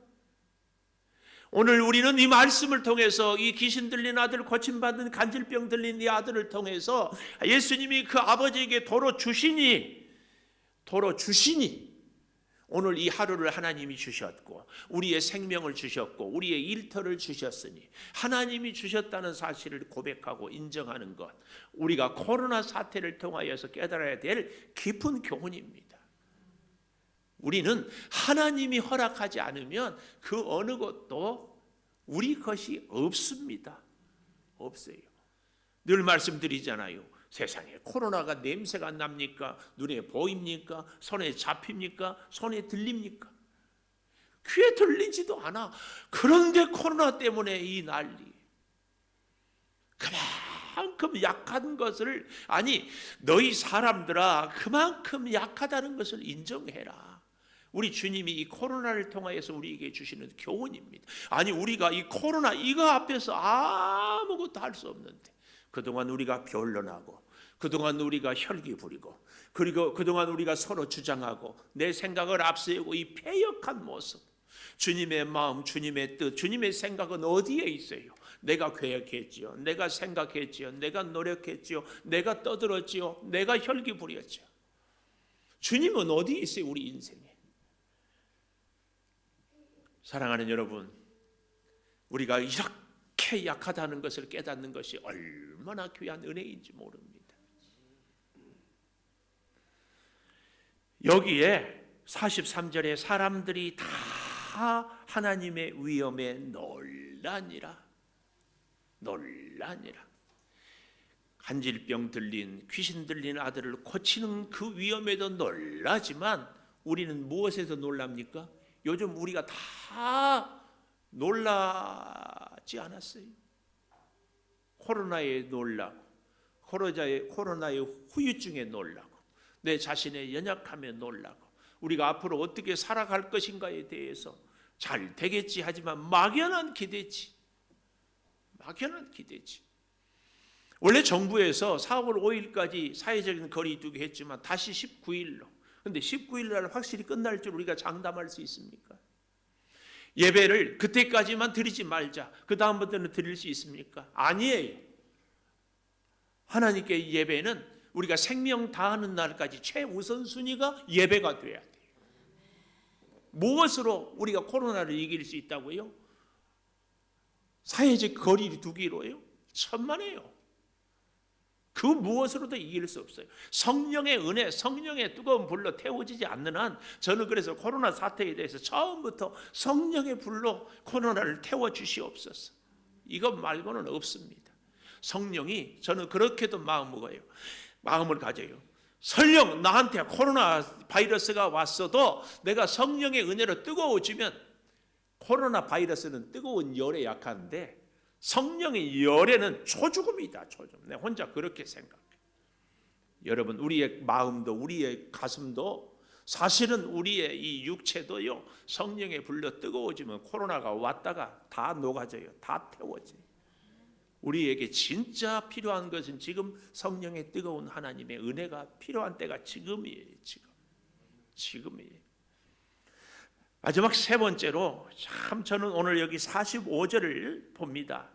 오늘 우리는 이 말씀을 통해서 이 귀신 들린 아들, 고침받은 간질병 들린 이 아들을 통해서 예수님이 그 아버지에게 도로 주시니 오늘 이 하루를 하나님이 주셨고 우리의 생명을 주셨고 우리의 일터를 주셨으니 하나님이 주셨다는 사실을 고백하고 인정하는 것, 우리가 코로나 사태를 통하여서 깨달아야 될 깊은 교훈입니다. 우리는 하나님이 허락하지 않으면 그 어느 것도 우리 것이 없습니다. 없어요. 늘 말씀드리잖아요. 세상에 코로나가 냄새가 납니까? 눈에 보입니까? 손에 잡힙니까? 손에 들립니까? 귀에 들리지도 않아. 그런데 코로나 때문에 이 난리. 그만큼 약한 것을, 아니 너희 사람들아 그만큼 약하다는 것을 인정해라. 우리 주님이 이 코로나를 통하여서 우리에게 주시는 교훈입니다. 아니 우리가 이 코로나 이거 앞에서 아무것도 할 수 없는데 그동안 우리가 변론하고 그동안 우리가 혈기 부리고 그리고 그동안 우리가 서로 주장하고 내 생각을 앞세우고 이 패역한 모습, 주님의 마음, 주님의 뜻, 주님의 생각은 어디에 있어요? 내가 계획했지요, 내가 생각했지요, 내가 노력했지요, 내가 떠들었지요, 내가 혈기 부렸지요. 주님은 어디에 있어요? 우리 인생에. 사랑하는 여러분, 우리가 이렇게 약하다는 것을 깨닫는 것이 얼마나 귀한 은혜인지 모릅니다. 여기에 43절에 사람들이 다 하나님의 위엄에 놀라니라. 간질병 들린, 귀신 들린 아들을 고치는 그 위엄에도 놀라지만 우리는 무엇에서 놀랍니까? 요즘 우리가 다 놀라지 않았어요. 코로나에 놀라고, 코로나의 후유증에 놀라고, 내 자신의 연약함에 놀라고, 우리가 앞으로 어떻게 살아갈 것인가에 대해서 잘 되겠지 하지만 막연한 기대치. 원래 정부에서 4월 5일까지 사회적인 거리 두기 했지만 다시 19일로. 그런데 19일 날 확실히 끝날 줄 우리가 장담할 수 있습니까? 예배를 그때까지만 드리지 말자. 그 다음부터는 드릴 수 있습니까? 아니에요. 하나님께 예배는 우리가 생명 다하는 날까지 최우선순위가 예배가 돼야 돼요. 무엇으로 우리가 코로나를 이길 수 있다고요? 사회적 거리 두기로요? 천만에요. 그 무엇으로도 이길 수 없어요. 성령의 은혜, 성령의 뜨거운 불로 태워지지 않는 한, 저는 그래서 코로나 사태에 대해서 처음부터 성령의 불로 코로나를 태워주시옵소서. 이것 말고는 없습니다. 성령이, 저는 그렇게도 마음을 가져요. 설령 나한테 코로나 바이러스가 왔어도 내가 성령의 은혜로 뜨거워지면, 코로나 바이러스는 뜨거운 열에 약한데 성령의 열에는 초죽음이다. 초죽음. 내가 혼자 그렇게 생각해요. 여러분, 우리의 마음도 우리의 가슴도 사실은 우리의 이 육체도요, 성령의 불로 뜨거워지면 코로나가 왔다가 다 녹아져요. 다 태워져요. 우리에게 진짜 필요한 것은 지금 성령의 뜨거운 하나님의 은혜가 필요한 때가 지금이에요. 지금이에요. 마지막 세 번째로, 참 저는 오늘 여기 45절을 봅니다.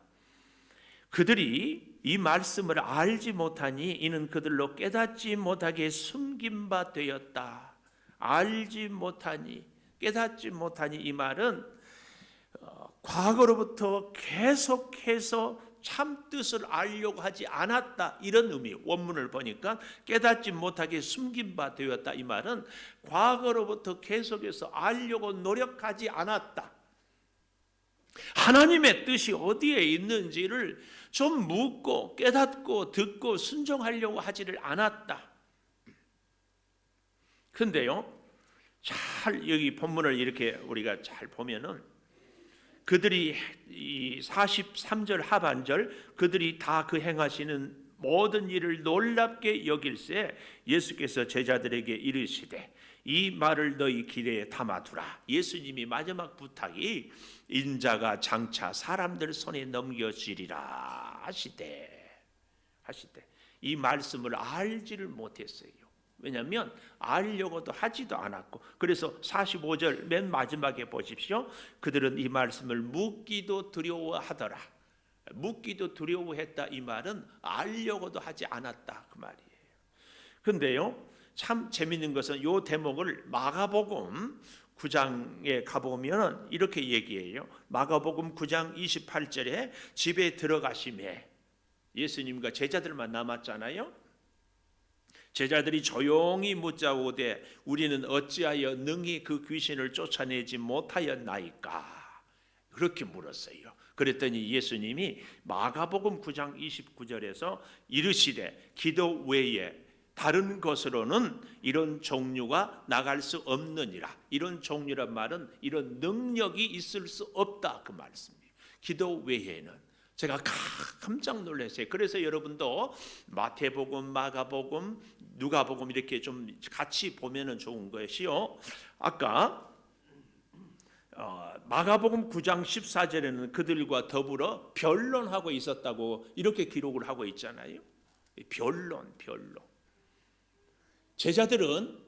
그들이 이 말씀을 알지 못하니 이는 그들로 깨닫지 못하게 숨긴 바 되었다. 알지 못하니, 깨닫지 못하니, 이 말은 과거로부터 계속해서 참 뜻을 알려고 하지 않았다, 이런 의미. 원문을 보니까 깨닫지 못하게 숨긴 바 되었다. 이 말은 과거로부터 계속해서 알려고 노력하지 않았다. 하나님의 뜻이 어디에 있는지를 좀 묻고 깨닫고 듣고 순종하려고 하지를 않았다. 근데요, 잘 여기 본문을 이렇게 우리가 잘 보면은, 그들이 이 43절 하반절, 그들이 다 그 행하시는 모든 일을 놀랍게 여길새 예수께서 제자들에게 이르시되 이 말을 너희 기대에 담아두라. 예수님이 마지막 부탁이 인자가 장차 사람들 손에 넘겨지리라 하시되 이 말씀을 알지를 못했어요. 왜냐하면 알려고도 하지도 않았고. 그래서 45절 맨 마지막에 보십시오. 그들은 이 말씀을 묻기도 두려워하더라. 묻기도 두려워했다, 이 말은 알려고도 하지 않았다, 그 말이에요. 근데요, 참 재밌는 것은 이 대목을 마가복음 9장에 가보면 이렇게 얘기해요. 마가복음 9장 28절에 집에 들어가심에, 예수님과 제자들만 남았잖아요. 제자들이 조용히 묻자오되 우리는 어찌하여 능히 그 귀신을 쫓아내지 못하였나이까? 그렇게 물었어요. 그랬더니 예수님이 마가복음 9장 29절에서 이르시되 기도 외에 다른 것으로는 이런 종류가 나갈 수 없느니라. 이런 종류란 말은 이런 능력이 있을 수 없다, 그 말씀이에요. 기도 외에는. 제가 깜짝 놀랐어요. 그래서 여러분도 마태복음, 마가복음, 누가복음 이렇게 좀 같이 보면은 좋은 것이요. 아까 마가복음 9장 14절에는 그들과 더불어 변론하고 있었다고 이렇게 기록을 하고 있잖아요. 변론. 제자들은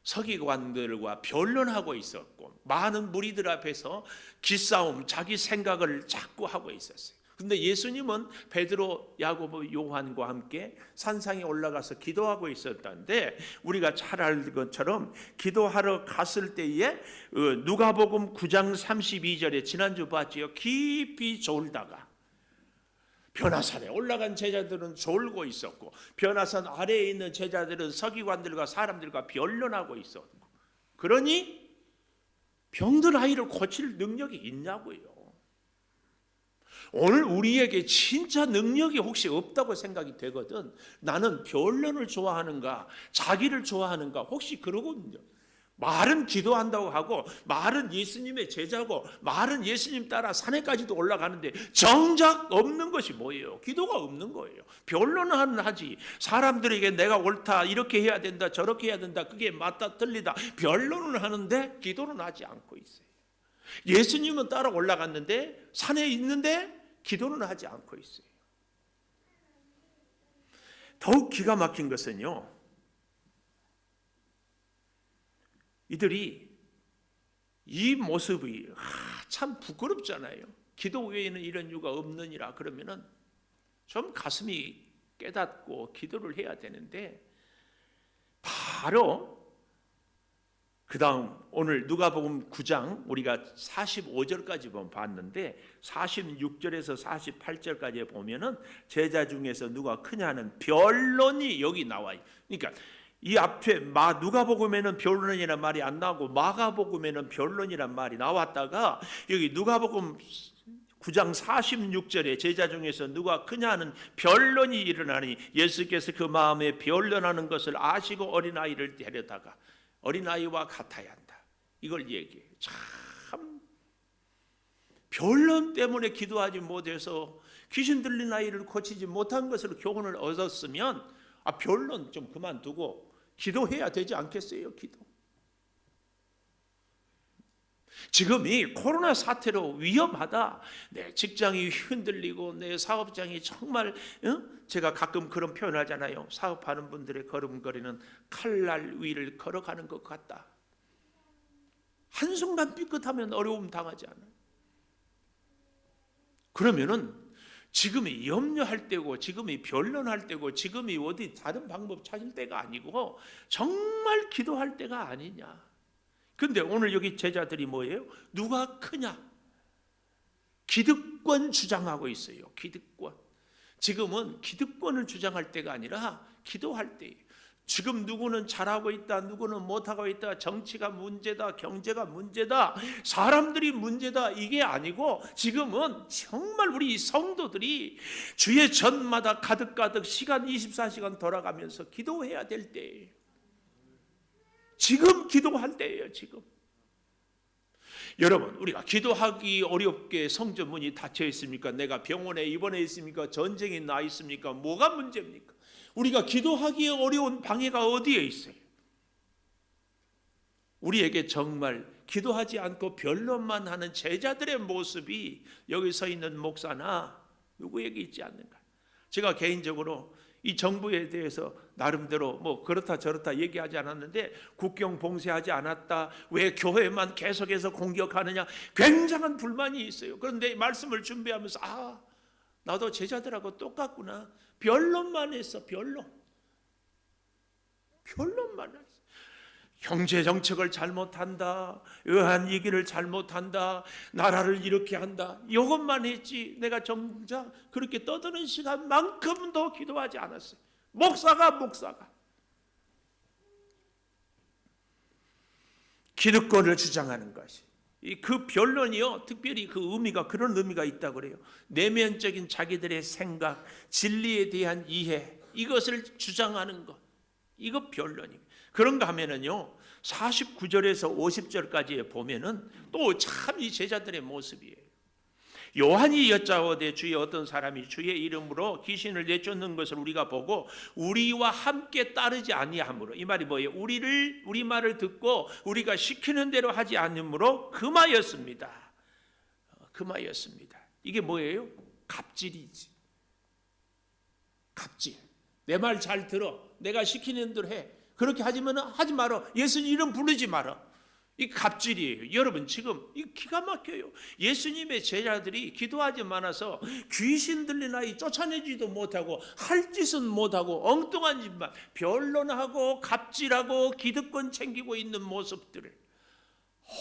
서기관들과 변론하고 있었고 많은 무리들 앞에서 기싸움, 자기 생각을 자꾸 하고 있었어요. 근데 예수님은 베드로, 야고보, 요한과 함께 산상에 올라가서 기도하고 있었다는데, 우리가 잘 알 것처럼 기도하러 갔을 때에 누가복음 9장 32절에 지난주 봤지요. 깊이 졸다가 변화산에 올라간 제자들은 졸고 있었고, 변화산 아래에 있는 제자들은 서기관들과 사람들과 변론하고 있었고, 그러니 병든 아이를 고칠 능력이 있냐고요. 오늘 우리에게 진짜 능력이 혹시 없다고 생각이 되거든. 나는 변론을 좋아하는가, 자기를 좋아하는가, 혹시 그러거든요. 말은 기도한다고 하고, 말은 예수님의 제자고, 말은 예수님 따라 산에까지도 올라가는데 정작 없는 것이 뭐예요? 기도가 없는 거예요. 변론은 하지. 사람들에게 내가 옳다, 이렇게 해야 된다, 저렇게 해야 된다, 그게 맞다, 틀리다, 변론은 하는데 기도는 하지 않고 있어요. 예수님은 따라 올라갔는데, 산에 있는데 기도는 하지 않고 있어요. 더욱 기가 막힌 것은요, 이들이 이 모습이 참 부끄럽잖아요. 기도 외에는 이런 이유가 없느니라 그러면은 좀 가슴이 깨닫고 기도를 해야 되는데, 바로 그 다음 오늘 누가복음 9장 우리가 45절까지 봤는데 46절에서 48절까지 보면은 제자 중에서 누가 크냐는 변론이 여기 나와요. 그러니까 이 앞에 누가복음에는 변론이라는 말이 안 나오고 마가복음에는 변론이라는 말이 나왔다가 여기 누가복음 9장 46절에 제자 중에서 누가 크냐는 변론이 일어나니 예수께서 그 마음에 변론하는 것을 아시고 어린아이를 데려다가 어린아이와 같아야 한다, 이걸 얘기해요. 참 변론 때문에 기도하지 못해서 귀신 들린 아이를 고치지 못한 것으로 교훈을 얻었으면 변론 좀 그만두고 기도해야 되지 않겠어요? 기도. 지금 이 코로나 사태로 위험하다, 내 직장이 흔들리고 내 사업장이 정말 제가 가끔 그런 표현 하잖아요. 사업하는 분들의 걸음걸이는 칼날 위를 걸어가는 것 같다. 한순간 삐끗하면 어려움 당하지 않아요. 그러면은 지금이 염려할 때고, 지금이 변론할 때고, 지금이 어디 다른 방법 찾을 때가 아니고 정말 기도할 때가 아니냐. 근데 오늘 여기 제자들이 뭐예요? 누가 크냐? 기득권 주장하고 있어요. 기득권. 지금은 기득권을 주장할 때가 아니라 기도할 때예요. 지금 누구는 잘하고 있다, 누구는 못하고 있다, 정치가 문제다, 경제가 문제다, 사람들이 문제다, 이게 아니고 지금은 정말 우리 성도들이 주의 전마다 가득가득 시간 24시간 돌아가면서 기도해야 될 때예요. 지금 기도할 때예요. 지금. 여러분, 우리가 기도하기 어렵게 성전 문이 닫혀 있습니까? 내가 병원에 입원해 있습니까? 전쟁이 나 있습니까? 뭐가 문제입니까? 우리가 기도하기 어려운 방해가 어디에 있어요? 우리에게 정말 기도하지 않고 변론만 하는 제자들의 모습이 여기 서 있는 목사나 누구에게 있지 않는가? 제가 개인적으로 이 정부에 대해서 나름대로 뭐 그렇다 저렇다 얘기하지 않았는데 국경 봉쇄하지 않았다. 왜 교회만 계속해서 공격하느냐. 굉장한 불만이 있어요. 그런데 말씀을 준비하면서 나도 제자들하고 똑같구나. 변론만 했어. 변론만 했어. 경제 정책을 잘못한다. 의한 얘기를 잘못한다. 나라를 이렇게 한다. 이것만 했지. 내가 정작 그렇게 떠드는 시간만큼도 기도하지 않았어요. 목사가 기득권을 주장하는 것이 그 변론이요. 특별히 그 의미가 그런 의미가 있다고 그래요. 내면적인 자기들의 생각, 진리에 대한 이해 이것을 주장하는 것. 이거 변론이에요. 그런가 하면은요 49절에서 50절까지에 보면은 또 참 이 제자들의 모습이에요. 요한이 여짜오되 주의 어떤 사람이 주의 이름으로 귀신을 내쫓는 것을 우리가 보고 우리와 함께 따르지 아니하므로, 이 말이 뭐예요? 우리 말을 듣고 우리가 시키는 대로 하지 않으므로 금하였습니다. 이게 뭐예요? 갑질이지. 갑질. 내 말 잘 들어. 내가 시키는 대로 해. 그렇게 하지 마라. 예수님 이름 부르지 마라. 이 갑질이에요. 여러분 지금 이 기가 막혀요. 예수님의 제자들이 기도하지 않아서 귀신 들린 아이 쫓아내지도 못하고 할 짓은 못하고 엉뚱한 짓만 변론하고 갑질하고 기득권 챙기고 있는 모습들을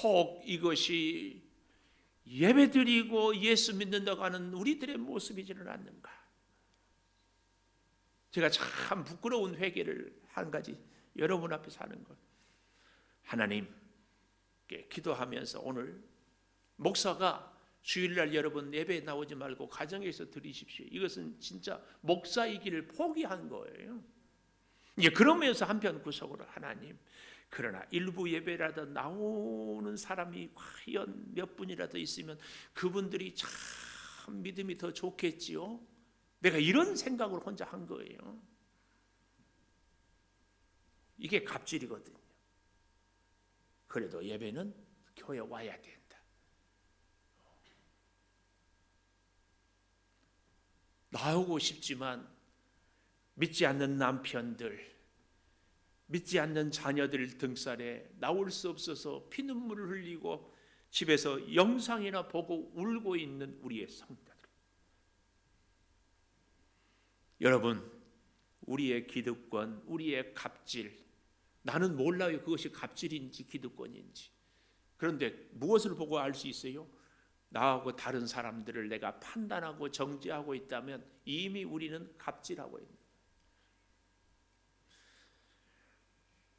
혹 이것이 예배드리고 예수 믿는다고 하는 우리들의 모습이지는 않는가. 제가 참 부끄러운 회개를 한 가지 여러분 앞에서 하는 것. 하나님께 기도하면서 오늘 목사가 주일날 여러분 예배에 나오지 말고 가정에서 드리십시오. 이것은 진짜 목사이기를 포기한 거예요. 그러면서 한편 구석으로 하나님, 그러나 일부 예배라도 나오는 사람이 과연 몇 분이라도 있으면 그분들이 참 믿음이 더 좋겠지요. 내가 이런 생각을 혼자 한 거예요. 이게 갑질이거든요. 그래도 예배는 교회 와야 된다. 나오고 싶지만 믿지 않는 남편들, 믿지 않는 자녀들 등살에 나올 수 없어서 피눈물을 흘리고 집에서 영상이나 보고 울고 있는 우리의 성도들. 여러분, 우리의 기득권, 우리의 갑질, 나는 몰라요. 그것이 갑질인지 기득권인지. 그런데 무엇을 보고 알 수 있어요? 나하고 다른 사람들을 내가 판단하고 정죄하고 있다면 이미 우리는 갑질하고 있는.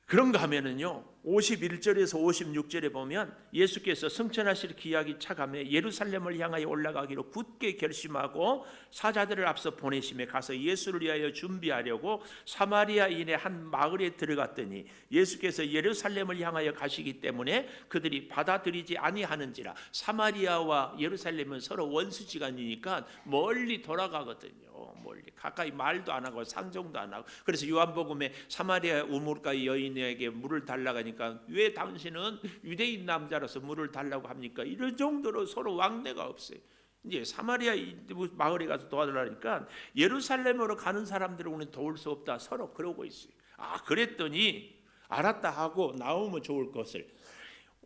그런가 하면은요 51절에서 56절에 보면 예수께서 승천하실 기약이 차감해 예루살렘을 향하여 올라가기로 굳게 결심하고 사자들을 앞서 보내심에 가서 예수를 위하여 준비하려고 사마리아인의 한 마을에 들어갔더니 예수께서 예루살렘을 향하여 가시기 때문에 그들이 받아들이지 아니하는지라. 사마리아와 예루살렘은 서로 원수지간이니까 멀리 돌아가거든요. 멀리 가까이 말도 안 하고 상종도 안 하고. 그래서 요한복음에 사마리아 우물가의 여인에게 물을 달라고 하니까 왜 당신은 유대인 남자라서 물을 달라고 합니까? 이런 정도로 서로 왕래가 없어요. 이제 사마리아 마을에 가서 도와달라니까 예루살렘으로 가는 사람들을 우리는 도울 수 없다. 서로 그러고 있어요. 그랬더니 알았다 하고 나오면 좋을 것을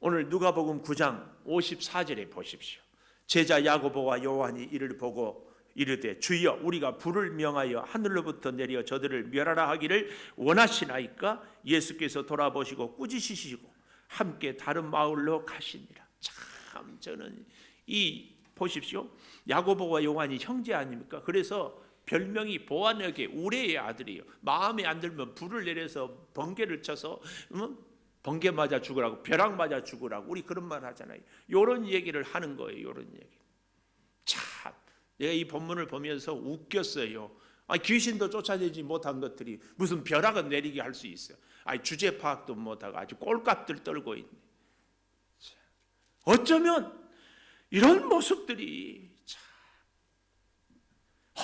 오늘 누가복음 9장 54절에 보십시오. 제자 야고보와 요한이 이를 보고 이르되 주여 우리가 불을 명하여 하늘로부터 내려 저들을 멸하라 하기를 원하시나이까? 예수께서 돌아보시고 꾸짖으시고 함께 다른 마을로 가시니라. 참 저는 이 보십시오. 야고보와 요한이 형제 아닙니까? 그래서 별명이 보아내게 우레의 아들이에요. 마음에 안 들면 불을 내려서 번개를 쳐서 번개 맞아 죽으라고, 벼락 맞아 죽으라고 우리 그런 말 하잖아요. 이런 얘기를 하는 거예요. 이런 얘기. 참 내가 이 본문을 보면서 웃겼어요. 귀신도 쫓아내지 못한 것들이 무슨 벼락을 내리게 할 수 있어요. 주제 파악도 못하고 아주 꼴값들 떨고 있네. 어쩌면 이런 모습들이 참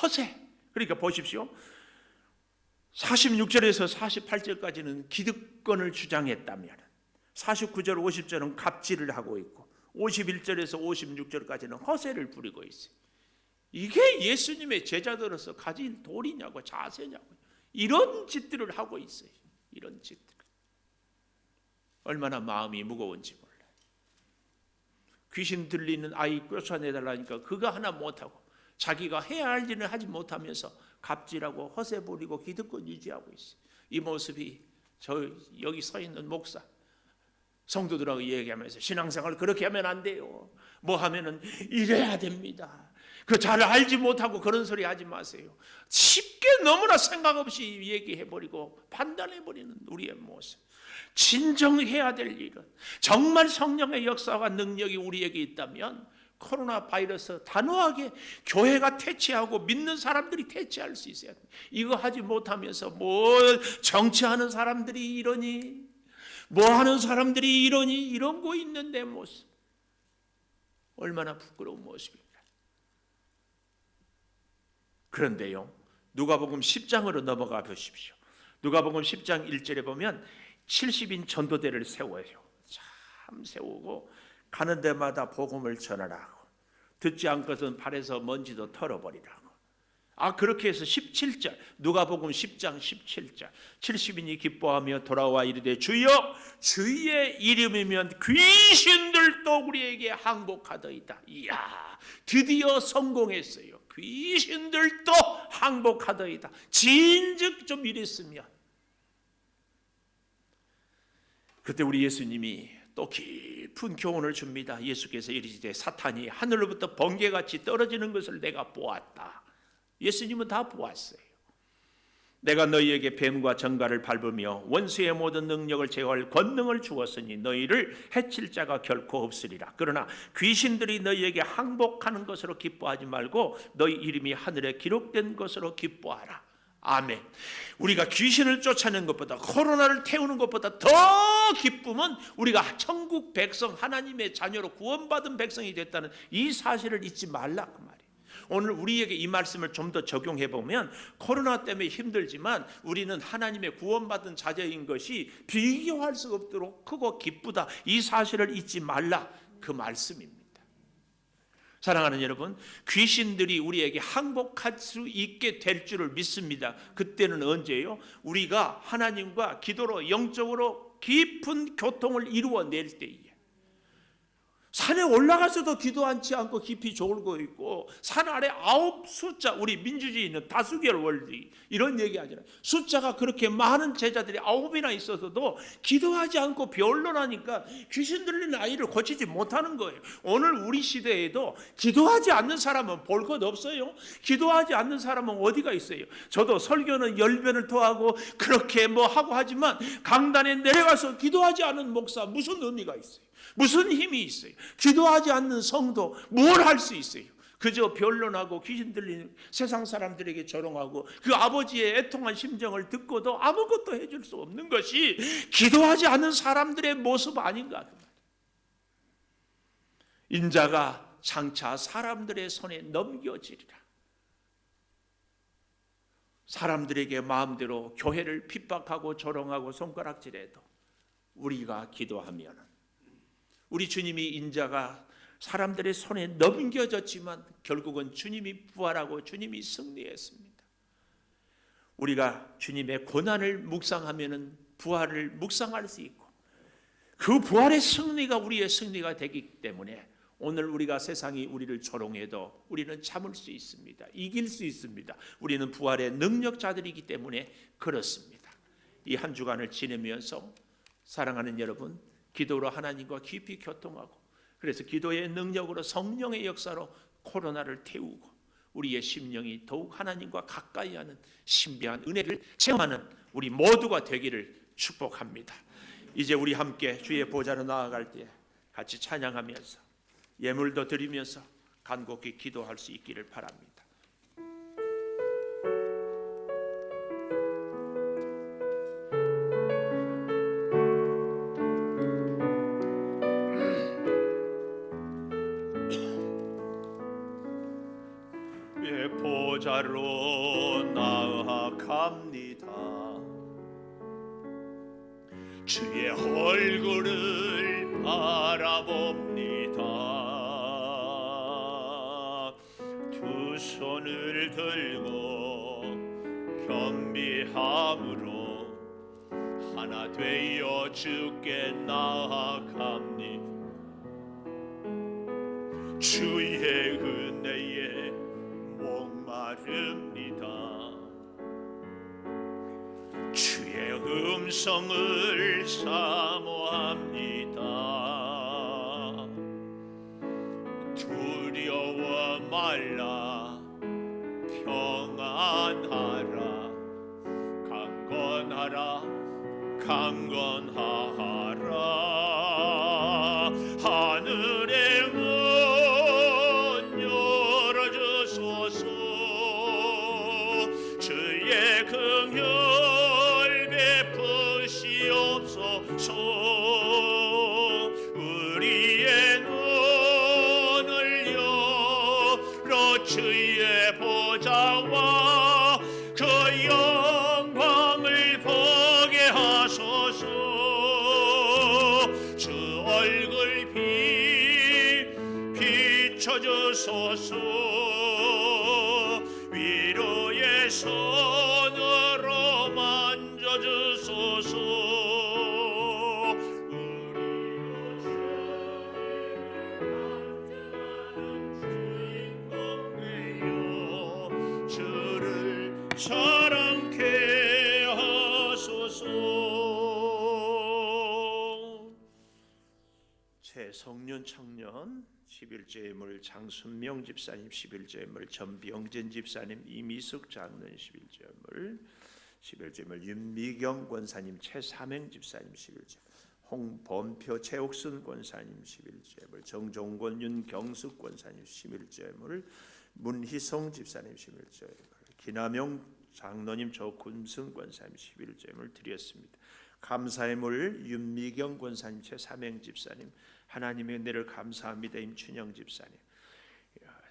허세. 그러니까 보십시오. 46절에서 48절까지는 기득권을 주장했다면 49절 50절은 갑질을 하고 있고 51절에서 56절까지는 허세를 부리고 있어요. 이게 예수님의 제자들로서 가진 도리냐고 자세냐고. 이런 짓들을 하고 있어요. 이런 짓들. 얼마나 마음이 무거운지 몰라요. 귀신 들리는 아이 쫓아내달라니까 그거 하나 못하고 자기가 해야 할 일을 하지 못하면서 갑질하고 허세 부리고 기득권 유지하고 있어요. 이 모습이 저 여기 서 있는 목사 성도들하고 얘기하면서 신앙생활 그렇게 하면 안 돼요. 뭐 하면은 이래야 됩니다. 그 잘 알지 못하고 그런 소리 하지 마세요. 쉽게 너무나 생각 없이 얘기해버리고 판단해버리는 우리의 모습. 진정해야 될 일은 정말 성령의 역사와 능력이 우리에게 있다면 코로나 바이러스 단호하게 교회가 퇴치하고 믿는 사람들이 퇴치할 수 있어야 돼요. 이거 하지 못하면서 뭘 정치하는 사람들이 이러니 뭐 하는 사람들이 이러니 이런 거 있는 내 모습 얼마나 부끄러운 모습입니다. 그런데요, 누가복음 10장으로 넘어가 보십시오. 누가복음 10장 1절에 보면 70인 전도대를 세워요. 참 세우고 가는 데마다 복음을 전하라고, 듣지 않고선 발에서 먼지도 털어버리라고. 그렇게 해서 17절 누가복음 10장 17절 70인이 기뻐하며 돌아와 이르되 주여 주의 이름이면 귀신들도 우리에게 항복하더이다. 이야, 드디어 성공했어요. 귀신들도 항복하더이다. 진즉 좀 이랬으면. 그때 우리 예수님이 또 깊은 교훈을 줍니다. 예수께서 이르시되 사탄이 하늘로부터 번개같이 떨어지는 것을 내가 보았다. 예수님은 다 보았어요. 내가 너희에게 뱀과 정갈을 밟으며 원수의 모든 능력을 제어할 권능을 주었으니 너희를 해칠 자가 결코 없으리라. 그러나 귀신들이 너희에게 항복하는 것으로 기뻐하지 말고 너희 이름이 하늘에 기록된 것으로 기뻐하라. 아멘. 우리가 귀신을 쫓아내는 것보다 코로나를 태우는 것보다 더 기쁨은 우리가 천국 백성 하나님의 자녀로 구원받은 백성이 됐다는 이 사실을 잊지 말라 그 말이에요. 오늘 우리에게 이 말씀을 좀 더 적용해 보면 코로나 때문에 힘들지만 우리는 하나님의 구원받은 자녀인 것이 비교할 수 없도록 크고 기쁘다. 이 사실을 잊지 말라 그 말씀입니다. 사랑하는 여러분, 귀신들이 우리에게 항복할 수 있게 될 줄을 믿습니다. 그때는 언제예요? 우리가 하나님과 기도로 영적으로 깊은 교통을 이루어낼 때에. 산에 올라가서도 기도하지 않고 깊이 졸고 있고 산 아래 9 숫자, 우리 민주주의는 다수결 원리 이런 얘기 하잖아요. 숫자가 그렇게 많은 제자들이 9이나 있어서도 기도하지 않고 변론하니까 귀신 들린 아이를 고치지 못하는 거예요. 오늘 우리 시대에도 기도하지 않는 사람은 볼 것 없어요. 기도하지 않는 사람은 어디가 있어요? 저도 설교는 10변을 더하고 그렇게 뭐 하고 하지만 강단에 내려가서 기도하지 않은 목사 무슨 의미가 있어요? 무슨 힘이 있어요? 기도하지 않는 성도 뭘 할 수 있어요? 그저 변론하고 귀신 들리는 세상 사람들에게 조롱하고 그 아버지의 애통한 심정을 듣고도 아무것도 해줄 수 없는 것이 기도하지 않는 사람들의 모습 아닌가? 인자가 장차 사람들의 손에 넘겨지리라. 사람들에게 마음대로 교회를 핍박하고 조롱하고 손가락질해도 우리가 기도하면 우리 주님이 인자가 사람들의 손에 넘겨졌지만 결국은 주님이 부활하고 주님이 승리했습니다. 우리가 주님의 고난을 묵상하면 부활을 묵상할 수 있고 그 부활의 승리가 우리의 승리가 되기 때문에 오늘 우리가 세상이 우리를 조롱해도 우리는 참을 수 있습니다. 이길 수 있습니다. 우리는 부활의 능력자들이기 때문에 그렇습니다. 이 한 주간을 지내면서 사랑하는 여러분, 기도로 하나님과 깊이 교통하고 그래서 기도의 능력으로 성령의 역사로 코로나를 태우고 우리의 심령이 더욱 하나님과 가까이 하는 신비한 은혜를 체험하는 우리 모두가 되기를 축복합니다. 이제 우리 함께 주의 보좌로 나아갈 때 같이 찬양하면서 예물도 드리면서 간곡히 기도할 수 있기를 바랍니다. 보좌로 나아갑니다. 주의 얼굴을 바라봅니다. 두 손을 들고 겸비함으로 하나 되어 주께 나아갑니. 주의 은혜에 목마릅니다. 주의 음성을 사모합니다. 두려워 말라 평안하라 강건하라 하늘의 문 열어주소서. 주의 긍휼 베푸시옵소서. 우리의 눈을 열어 주의 보좌와 그 영광을 보게 하소서. 주 얼굴 비춰주소서. 위로의 손으로 만져주소서. 우리로 주님을 주인공 되어 주를 사랑케 하소서. 최성년 청년 11제물 장순명 집사님 11제물 전병진 집사님 이미숙 장로님 11제물 윤미경 권사님 최삼행 집사님 11제물 홍범표 최옥순 권사님 11제물 정종권 윤경숙 권사님 11제물 문희성 집사님 11제물 기남용 장로님 조군승 권사님 11제물 드렸습니다. 감사의 물 윤미경 권사님 최삼행 집사님 하나님의 은혜를 감사합니다. 임춘영 집사님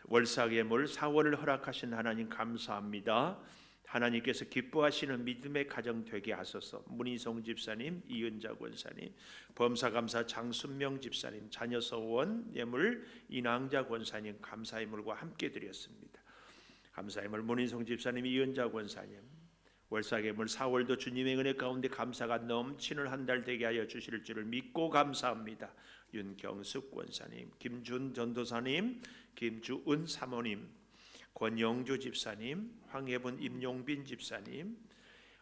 월삭의 물 4월을 허락하신 하나님 감사합니다. 하나님께서 기뻐하시는 믿음의 가정 되게 하소서. 문희성 집사님 이은자 권사님 범사감사 장순명 집사님 자녀 서원 예물 이낭자 권사님 감사의 물과 함께 드렸습니다. 감사의 물 문희성 집사님 이은자 권사님 월삭의 물 4월도 주님의 은혜 가운데 감사가 넘치는 한 달 되게 하여 주실 줄을 믿고 감사합니다. 윤경숙 권사님, 김준 전도사님, 김주은 사모님, 권영주 집사님, 황예분 임용빈 집사님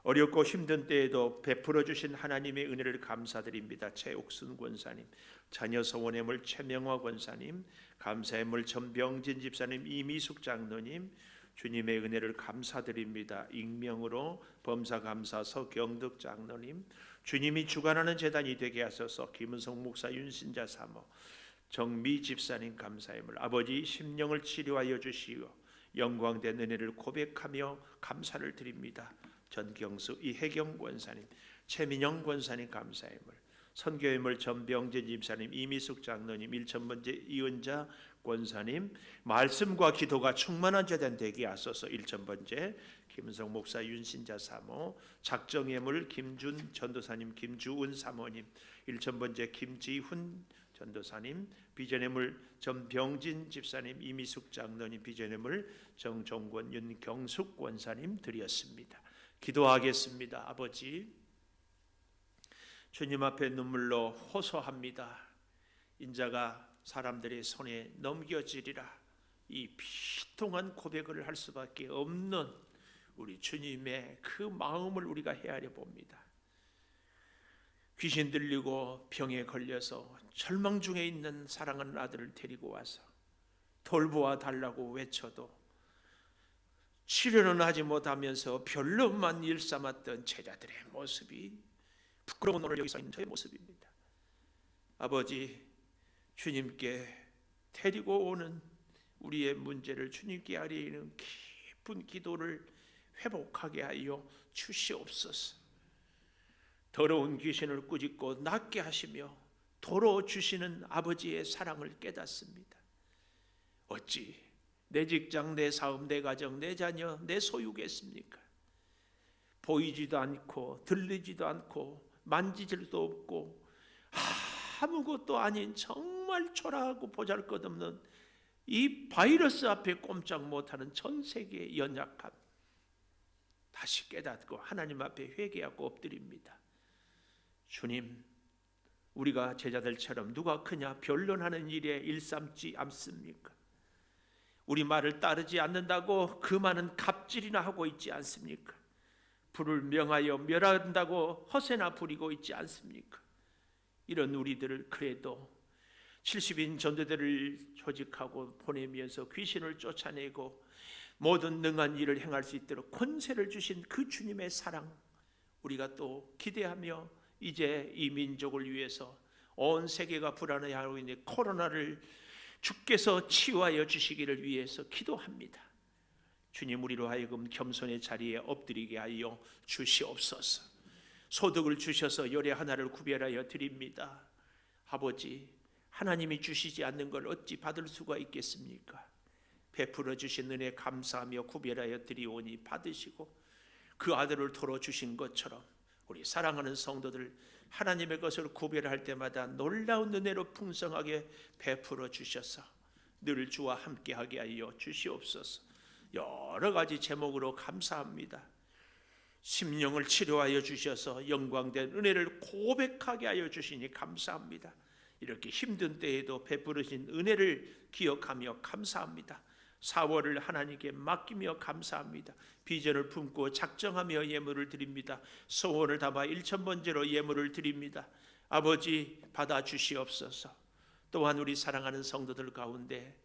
어렵고 힘든 때에도 베풀어 주신 하나님의 은혜를 감사드립니다. 최옥순 권사님, 자녀 서원의 물 최명화 권사님, 감사의 물 전병진 집사님, 이미숙 장로님 주님의 은혜를 감사드립니다. 익명으로 범사감사 서경득 장로님 주님이 주관하는 재단이 되게 하소서. 김은성 목사 윤신자 사모 정미 집사님 감사의 물 아버지 심령을 치료하여 주시오 영광된 은혜를 고백하며 감사를 드립니다. 전경수 이혜경 권사님 최민영 권사님 감사의 물 선교의 물 전병재 집사님 이미숙 장로님 1000번째 이은자 권사님 말씀과 기도가 충만한 재단 되게 하소서. 1000번째 김은성 목사 윤신자 사모 작정의 물 김준 전도사님 김주은 사모님 1000번째 김지훈 전도사님 비전의 물 전병진 집사님 이미숙 장로님 비전의 물 정종권 윤경숙 권사님 드렸습니다. 기도하겠습니다. 아버지 주님 앞에 눈물로 호소합니다. 인자가 사람들의 손에 넘겨지리라. 이 비통한 고백을 할 수밖에 없는 우리 주님의 그 마음을 우리가 헤아려 봅니다. 귀신 들리고 병에 걸려서 절망 중에 있는 사랑하는 아들을 데리고 와서 돌보아 달라고 외쳐도 치료는 하지 못하면서 별로만 일삼았던 제자들의 모습이 부끄러운 오늘 여기 서 있는 저의 모습입니다. 아버지 주님께 데리고 오는 우리의 문제를 주님께 아뢰는 깊은 기도를 회복하게 하여 주시옵소서. 더러운 귀신을 꾸짖고 낫게 하시며 도로 주시는 아버지의 사랑을 깨닫습니다. 어찌 내 직장, 내 사업, 내 가정, 내 자녀, 내 소유겠습니까? 보이지도 않고 들리지도 않고 만지질도 없고 아무것도 아닌 정말 초라하고 보잘것없는 이 바이러스 앞에 꼼짝 못하는 전 세계의 연약함, 다시 깨닫고 하나님 앞에 회개하고 엎드립니다. 주님, 우리가 제자들처럼 누가 크냐 변론하는 일에 일삼지 않습니까? 우리 말을 따르지 않는다고 그 많은 갑질이나 하고 있지 않습니까? 불을 명하여 멸한다고 허세나 부리고 있지 않습니까? 이런 우리들을 그래도 70인 전도대를 조직하고 보내면서 귀신을 쫓아내고 모든 능한 일을 행할 수 있도록 권세를 주신 그 주님의 사랑, 우리가 또 기대하며 이제 이 민족을 위해서 온 세계가 불안해하고 있는 코로나를 주께서 치유하여 주시기를 위해서 기도합니다. 주님, 우리로 하여금 겸손의 자리에 엎드리게 하여 주시옵소서. 소득을 주셔서 요래 하나를 구별하여 드립니다. 아버지, 하나님이 주시지 않는 걸 어찌 받을 수가 있겠습니까? 베풀어 주신 은혜 감사하며 구별하여 드리오니 받으시고, 그 아들을 토로 주신 것처럼 우리 사랑하는 성도들 하나님의 것을 구별할 때마다 놀라운 은혜로 풍성하게 베풀어 주셔서 늘 주와 함께하게 하여 주시옵소서. 여러 가지 제목으로 감사합니다. 심령을 치료하여 주셔서 영광된 은혜를 고백하게 하여 주시니 감사합니다. 이렇게 힘든 때에도 베푸르신 은혜를 기억하며 감사합니다. 4월을 하나님께 맡기며 감사합니다. 비전을 품고 작정하며 예물을 드립니다. 소원을 담아 1000번째로 예물을 드립니다. 아버지, 받아주시옵소서. 또한 우리 사랑하는 성도들 가운데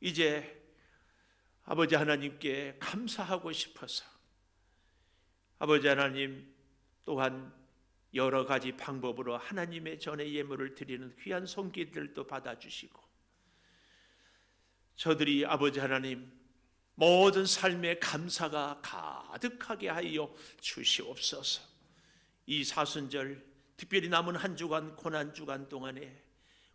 이제 아버지 하나님께 감사하고 싶어서 아버지 하나님 또한 여러 가지 방법으로 하나님의 전에 예물을 드리는 귀한 손길들도 받아주시고, 저들이 아버지 하나님 모든 삶의 감사가 가득하게 하여 주시옵소서. 이 사순절 특별히 남은 한 주간 고난 주간 동안에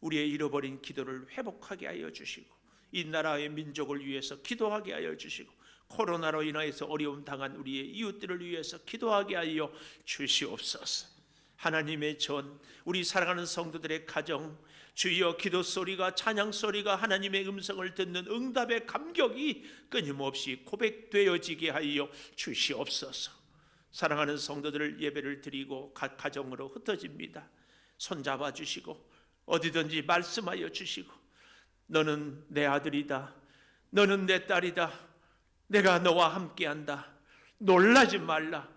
우리의 잃어버린 기도를 회복하게 하여 주시고, 이 나라의 민족을 위해서 기도하게 하여 주시고, 코로나로 인하여서 어려움 당한 우리의 이웃들을 위해서 기도하게 하여 주시옵소서. 하나님의 전, 우리 사랑하는 성도들의 가정, 주여 기도 소리가, 찬양 소리가 하나님의 음성을 듣는 응답의 감격이 끊임없이 고백되어지게 하여 주시옵소서. 사랑하는 성도들을 예배를 드리고 각 가정으로 흩어집니다. 손잡아 주시고 어디든지 말씀하여 주시고, 너는 내 아들이다, 너는 내 딸이다, 내가 너와 함께한다, 놀라지 말라,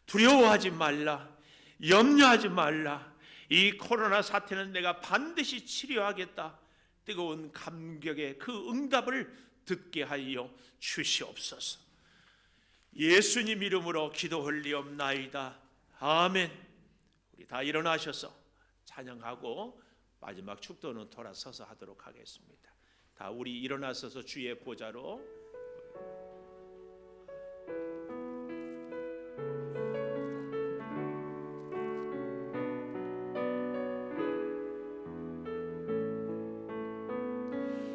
두려워하지 말라, 염려하지 말라, 이 코로나 사태는 내가 반드시 치료하겠다, 뜨거운 감격의 그 응답을 듣게 하여 주시옵소서. 예수님 이름으로 기도 올리옵나이다. 아멘. 우리 다 일어나셔서 찬양하고 마지막 축도는 돌아서서 하도록 하겠습니다. 다 우리 일어나서서 주의 보좌로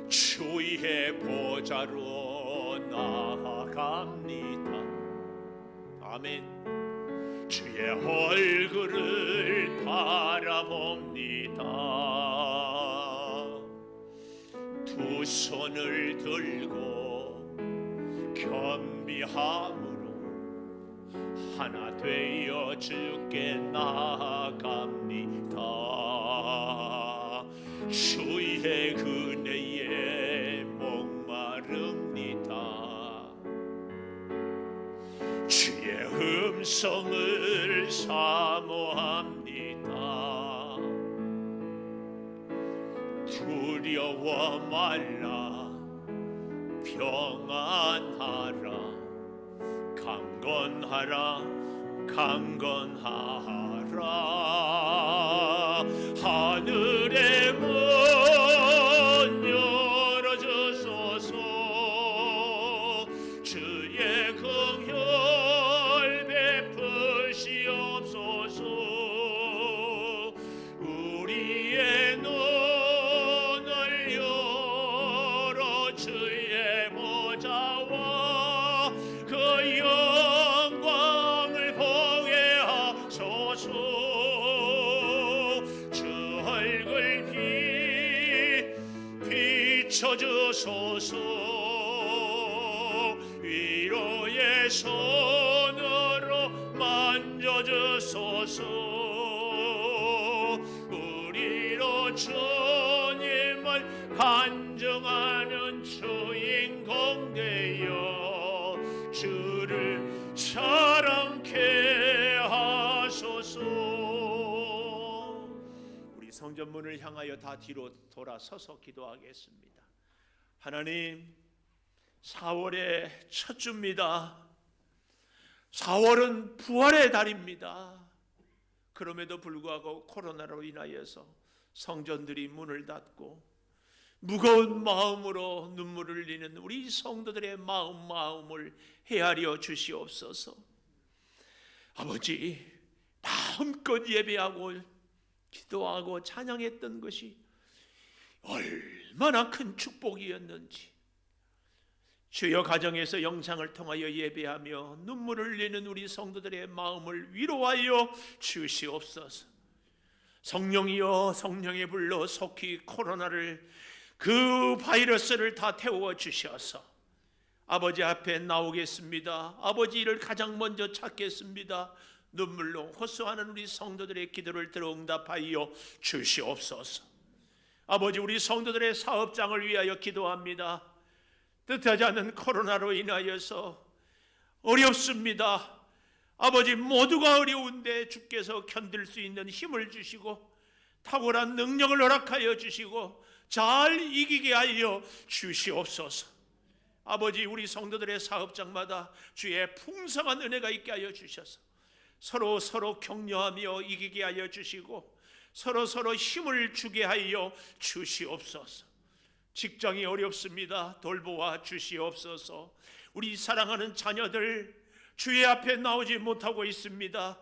주의 보좌로 나아갑니다. 아멘. 주의 얼굴을 바라봅니다. 두 손을 들고 겸비함으로 하나 되어 주께 나아갑니다. 주의 은혜에 목마릅니다. 주의 음성을 사모합니다. 두려워 말라, 평안하라, 강건하라, 강건하라. 하늘의 문 열어주소서. 주의 긍휼 베푸시옵소서. 우리의 눈을 열어 주의 보좌와 그 영광을 보게 하소서. 주 얼굴 비춰주소서. 위로의 손 여주소서. 우리로 주님을 간증하는 주인공 되어 주를 자랑케 하소서. 우리 성전문을 향하여 다 뒤로 돌아서서 기도하겠습니다. 하나님, 4월의 첫 주입니다. 4월은 부활의 달입니다. 그럼에도 불구하고 코로나로 인하여서 성전들이 문을 닫고 무거운 마음으로 눈물을 흘리는 우리 성도들의 마음을 헤아려 주시옵소서. 아버지, 마음껏 예배하고 기도하고 찬양했던 것이 얼마나 큰 축복이었는지, 주여 가정에서 영상을 통하여 예배하며 눈물을 흘리는 우리 성도들의 마음을 위로하여 주시옵소서. 성령이여, 성령의 불로 속히 코로나를, 그 바이러스를 다 태워 주셔서 아버지 앞에 나오겠습니다. 아버지를 가장 먼저 찾겠습니다. 눈물로 호소하는 우리 성도들의 기도를 들어 응답하여 주시옵소서. 아버지, 우리 성도들의 사업장을 위하여 기도합니다. 뜻하지 않는 코로나로 인하여서 어렵습니다. 아버지, 모두가 어려운데 주께서 견딜 수 있는 힘을 주시고 탁월한 능력을 허락하여 주시고 잘 이기게 하여 주시옵소서. 아버지, 우리 성도들의 사업장마다 주의 풍성한 은혜가 있게 하여 주셔서 서로 격려하며 이기게 하여 주시고 서로 힘을 주게 하여 주시옵소서. 직장이 어렵습니다. 돌보아 주시옵소서. 우리 사랑하는 자녀들 주의 앞에 나오지 못하고 있습니다.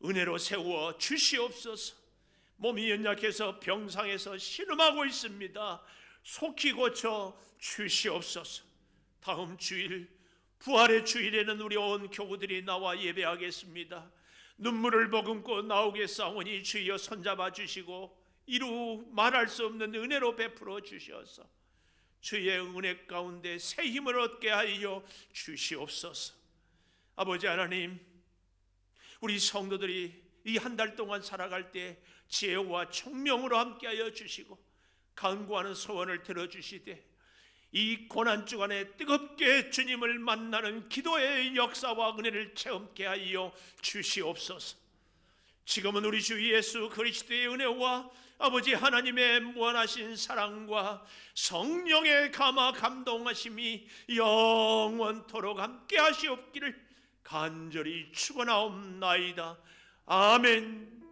은혜로 세워 주시옵소서. 몸이 연약해서 병상에서 신음하고 있습니다. 속히 고쳐 주시옵소서. 다음 주일 부활의 주일에는 우리 온 교우들이 나와 예배하겠습니다. 눈물을 머금고 나오겠사오니 주여 손잡아 주시고 이루 말할 수 없는 은혜로 베풀어 주셔서 주의 은혜 가운데 새 힘을 얻게 하여 주시옵소서. 아버지 하나님, 우리 성도들이 이 한 달 동안 살아갈 때 지혜와 총명으로 함께하여 주시고 간구하는 소원을 들어주시되 이 고난 주간에 뜨겁게 주님을 만나는 기도의 역사와 은혜를 체험케 하여 주시옵소서. 지금은 우리 주 예수 그리스도의 은혜와 아버지 하나님의 무한하신 사랑과 성령의 감화 감동하심이 영원토록 함께 하시옵기를 간절히 축원하옵나이다. 아멘.